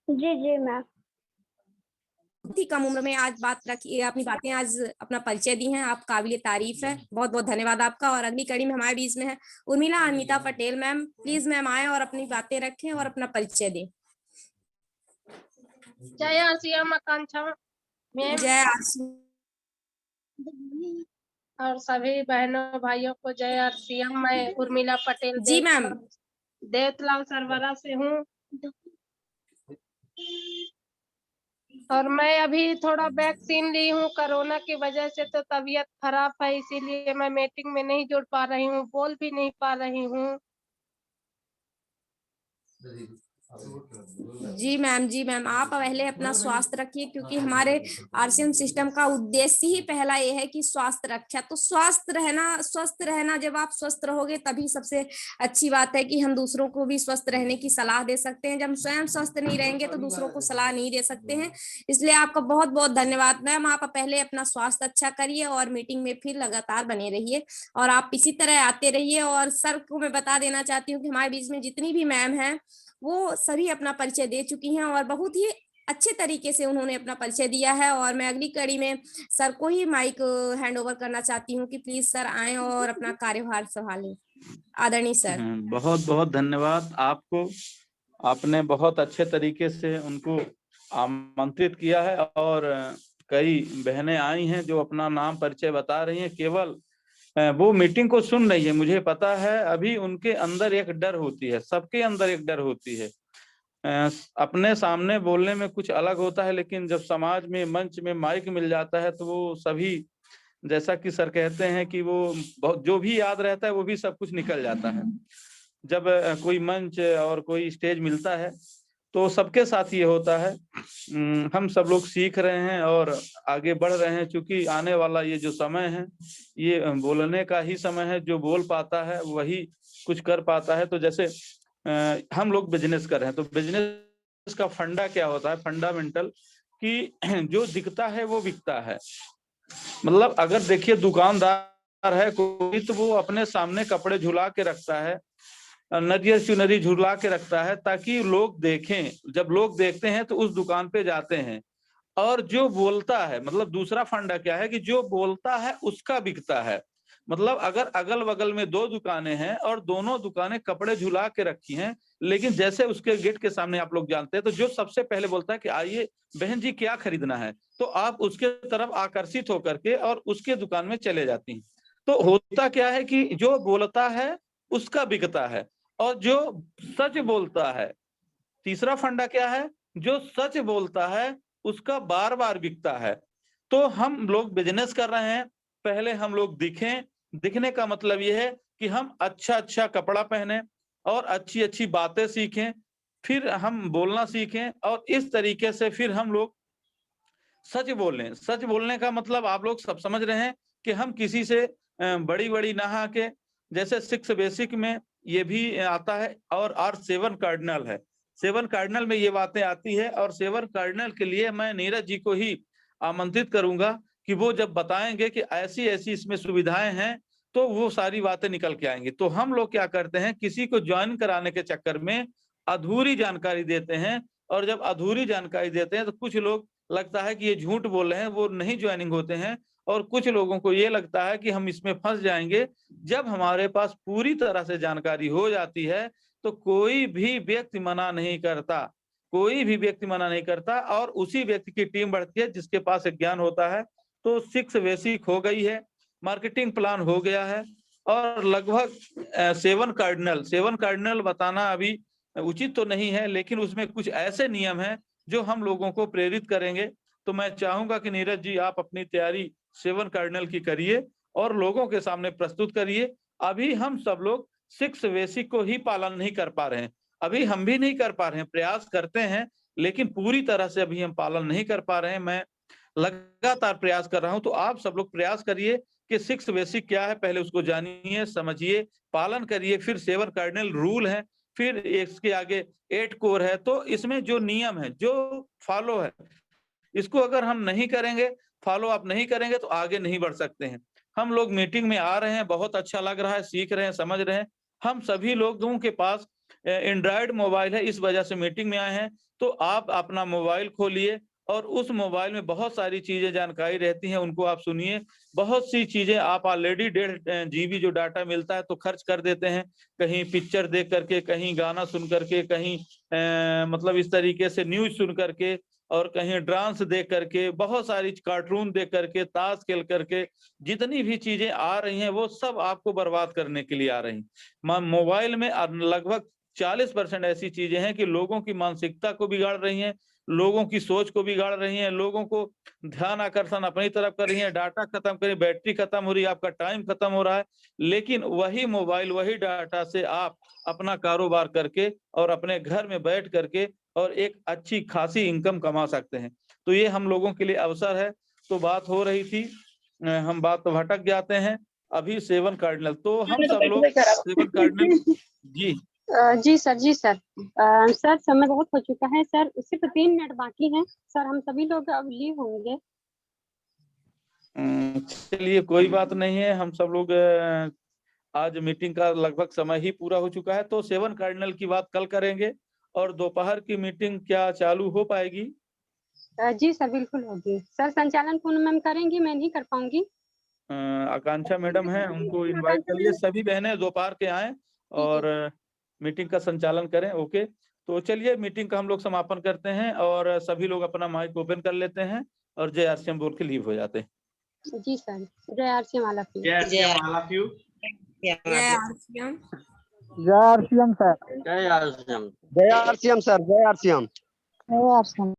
जी मैम। बहुत ही कम उम्र में आज बात रखी, अपनी बातें आज अपना परिचय दी हैं, आप काबिले तारीफ है, बहुत बहुत धन्यवाद आपका। और अगली कड़ी में हमारे बीच में है Urmila Anita Patel ma'am, please ma'am आए और अपनी बातें रखें और अपना परिचय दें। जय आरसीएम आकांक्षा मैम। जय आरसीएम। और सभी बहनों भाइयों को जय आरसीएम। मैं उर्मिला पटेल जी मैम देवतलाल सरवरा से हूँ, और मैं अभी थोड़ा वैक्सीन ली हूँ कोरोना की वजह से, तो तबीयत खराब है, इसीलिए मैं मीटिंग में नहीं जुड़ पा रही हूँ, बोल भी नहीं पा रही हूँ। जी मैम आप पहले अपना स्वास्थ्य रखिए, क्योंकि हमारे आरसीएम सिस्टम का उद्देश्य ही पहला ये है कि स्वास्थ्य रक्षा। तो स्वस्थ रहना, जब आप स्वस्थ रहोगे तभी सबसे अच्छी बात है कि हम दूसरों को भी स्वस्थ रहने की सलाह दे सकते हैं। जब हम स्वयं स्वस्थ नहीं रहेंगे तो दूसरों को सलाह नहीं दे सकते हैं। इसलिए आपका बहुत बहुत धन्यवाद मैम। आप पहले अपना स्वास्थ्य अच्छा करिए और मीटिंग में फिर लगातार बने रहिए, और आप इसी तरह आते रहिए। और सर को मैं बता देना चाहती हूँ कि हमारे बीच में जितनी भी मैम हैं वो सभी अपना परिचय दे चुकी हैं, और बहुत ही अच्छे तरीके से उन्होंने अपना परिचय दिया है। और मैं अगली कड़ी में सर को ही माइक हैंड ओवर करना चाहती हूँ कि प्लीज सर आएं और अपना कार्यभार संभालें। आदरणीय सर। बहुत बहुत धन्यवाद आपको, आपने बहुत अच्छे तरीके से उनको आमंत्रित किया है और कई बहनें आई हैं जो अपना नाम परिचय बता रही हैं, केवल वो मीटिंग को सुन रही है। मुझे पता है अभी उनके अंदर एक डर होती है, सबके अंदर एक डर होती है। अपने सामने बोलने में कुछ अलग होता है, लेकिन जब समाज में मंच में माइक मिल जाता है तो वो सभी, जैसा कि सर कहते हैं कि वो जो भी याद रहता है वो भी सब कुछ निकल जाता है। जब कोई मंच और कोई स्टेज मिलता है तो सबके साथ ये होता है। हम सब लोग सीख रहे हैं और आगे बढ़ रहे हैं, क्योंकि आने वाला ये जो समय है ये बोलने का ही समय है। जो बोल पाता है वही कुछ कर पाता है। तो जैसे हम लोग बिजनेस कर रहे हैं, तो बिजनेस का फंडा क्या होता है, फंडामेंटल, कि जो दिखता है वो बिकता है। मतलब अगर देखिए दुकानदार है कोई, तो वो अपने सामने कपड़े झुला के रखता है, नरियल चुनरी झुला के रखता है ताकि लोग देखें। जब लोग देखते हैं तो उस दुकान पे जाते हैं। और जो बोलता है, मतलब दूसरा फंडा क्या है कि जो बोलता है उसका बिकता है। मतलब अगर अगल बगल में 2 दुकानें हैं और दोनों दुकानें कपड़े झुला के रखी हैं, लेकिन जैसे उसके गेट के सामने आप लोग जानते हैं, तो जो सबसे पहले बोलता है कि आइए बहन जी क्या खरीदना है, तो आप उसके तरफ आकर्षित होकर के और उसके दुकान में चले जाती हैं। तो होता क्या है कि जो बोलता है उसका बिकता है, और जो सच बोलता है, तीसरा फंडा क्या है, जो सच बोलता है उसका बार बार बिकता है। तो हम लोग बिजनेस कर रहे हैं, पहले हम लोग दिखें। दिखने का मतलब ये है कि हम अच्छा अच्छा कपड़ा पहने और अच्छी अच्छी बातें सीखें, फिर हम बोलना सीखें, और इस तरीके से फिर हम लोग सच बोलें। सच बोलने का मतलब आप लोग सब समझ रहे हैं कि हम किसी से बड़ी बड़ी नहा के, जैसे 6 बेसिक में ये भी आता है और 7 कार्डिनल है। 7 कार्डिनल में ये बातें आती है, और 7 कार्डिनल के लिए मैं नीरज जी को ही आमंत्रित करूंगा कि वो जब बताएंगे कि ऐसी ऐसी इसमें सुविधाएं हैं, तो वो सारी बातें निकल के आएंगी। तो हम लोग क्या करते हैं, किसी को ज्वाइन कराने के चक्कर में अधूरी जानकारी देते हैं, और जब अधूरी जानकारी देते हैं तो कुछ लोग लगता है कि ये झूठ बोल रहे हैं, वो नहीं ज्वाइनिंग होते हैं। और कुछ लोगों को ये लगता है कि हम इसमें फंस जाएंगे। जब हमारे पास पूरी तरह से जानकारी हो जाती है तो कोई भी व्यक्ति मना नहीं करता, कोई भी व्यक्ति मना नहीं करता, और उसी व्यक्ति की टीम बढ़ती है जिसके पास एक ज्ञान होता है। तो 6 बेसिक हो गई है, मार्केटिंग प्लान हो गया है, और लगभग 7 कार्डिनल बताना अभी उचित तो नहीं है, लेकिन उसमें कुछ ऐसे नियम हैं जो हम लोगों को प्रेरित करेंगे। तो मैं चाहूंगा कि नीरज जी आप अपनी तैयारी 7 कार्डिनल की करिए और लोगों के सामने प्रस्तुत करिए। अभी हम सब लोग 6 बेसिक को ही पालन नहीं कर पा रहे हैं, अभी हम भी नहीं कर पा रहे हैं, प्रयास करते हैं लेकिन पूरी तरह से अभी हम पालन नहीं कर पा रहे हैं। मैं लगातार प्रयास कर रहा हूं, तो आप सब लोग प्रयास करिए कि 6 बेसिक क्या है पहले उसको जानिए, समझिए, पालन करिए। फिर 7 कार्डिनल रूल है, फिर इसके आगे 8 कोर है। तो इसमें जो नियम है, जो फॉलो है, इसको अगर हम नहीं करेंगे, फॉलो अप नहीं करेंगे, तो आगे नहीं बढ़ सकते हैं। हम लोग मीटिंग में आ रहे हैं, बहुत अच्छा लग रहा है, सीख रहे हैं, समझ रहे हैं। हम सभी लोगों के पास एंड्रॉयड मोबाइल है, इस वजह से मीटिंग में आए हैं। तो आप अपना मोबाइल खोलिए और उस मोबाइल में बहुत सारी चीजें जानकारी रहती हैं, उनको आप सुनिए। बहुत सी चीजें आप ऑलरेडी 1.5 GB जो डाटा मिलता है तो खर्च कर देते हैं, कहीं पिक्चर देख करके, कहीं गाना सुन करके, कहीं मतलब इस तरीके से न्यूज सुन करके, और कहीं डांस देख करके, बहुत सारी कार्टून देख करके, ताश खेल करके, जितनी भी चीजें आ रही हैं वो सब आपको बर्बाद करने के लिए आ रही हैं। मोबाइल में लगभग 40% ऐसी चीजें हैं कि लोगों की मानसिकता को बिगाड़ रही हैं, लोगों की सोच को बिगाड़ रही हैं, लोगों को ध्यान आकर्षण अपनी तरफ कर रही हैं, डाटा खत्म करी, बैटरी खत्म हो रही है, आपका टाइम खत्म हो रहा है। लेकिन वही मोबाइल, वही डाटा से आप अपना कारोबार करके और अपने घर में बैठ करके और एक अच्छी खासी इनकम कमा सकते हैं। तो ये हम लोगों के लिए अवसर है। तो बात हो रही थी, हम बात तो भटक जाते हैं। अभी 7 कार्डिनल, तो हम सब लोग 7 कार्डिनल जी। जी सर, जी सर। सर समय बहुत हो चुका है सर, सिर्फ 3 मिनट बाकी हैं सर, हम सभी लोग अब लीव होंगे। चलिए कोई बात नहीं है, हम सब लोग आज मीटिंग का लगभग समय ही पूरा हो चुका है, तो 7 कार्डिनल की बात कल करेंगे। और दोपहर की मीटिंग क्या चालू हो पाएगी? जी सर, बिल्कुल होगी सर। संचालन पूनम मैम करेंगी, मैं नहीं कर पाऊंगी। आकांक्षा मैडम है, उनको इनवाइट कर लिए, सभी बहनें दोपहर के आए और मीटिंग का संचालन करें। ओके, तो चलिए मीटिंग का हम लोग समापन करते हैं और सभी लोग अपना माइक ओपन कर लेते हैं और जय आरसीएम बोल के लीव हो जाते हैं। जी सर, जय आरसीएम ऑल ऑफ यू। जय आरसीएम ऑल ऑफ यू। जय आरसीएम। जय आरसीएम सर। जय आरसीएम। जय आरसीएम सर, जय आरसीएम। जय आरसीएम।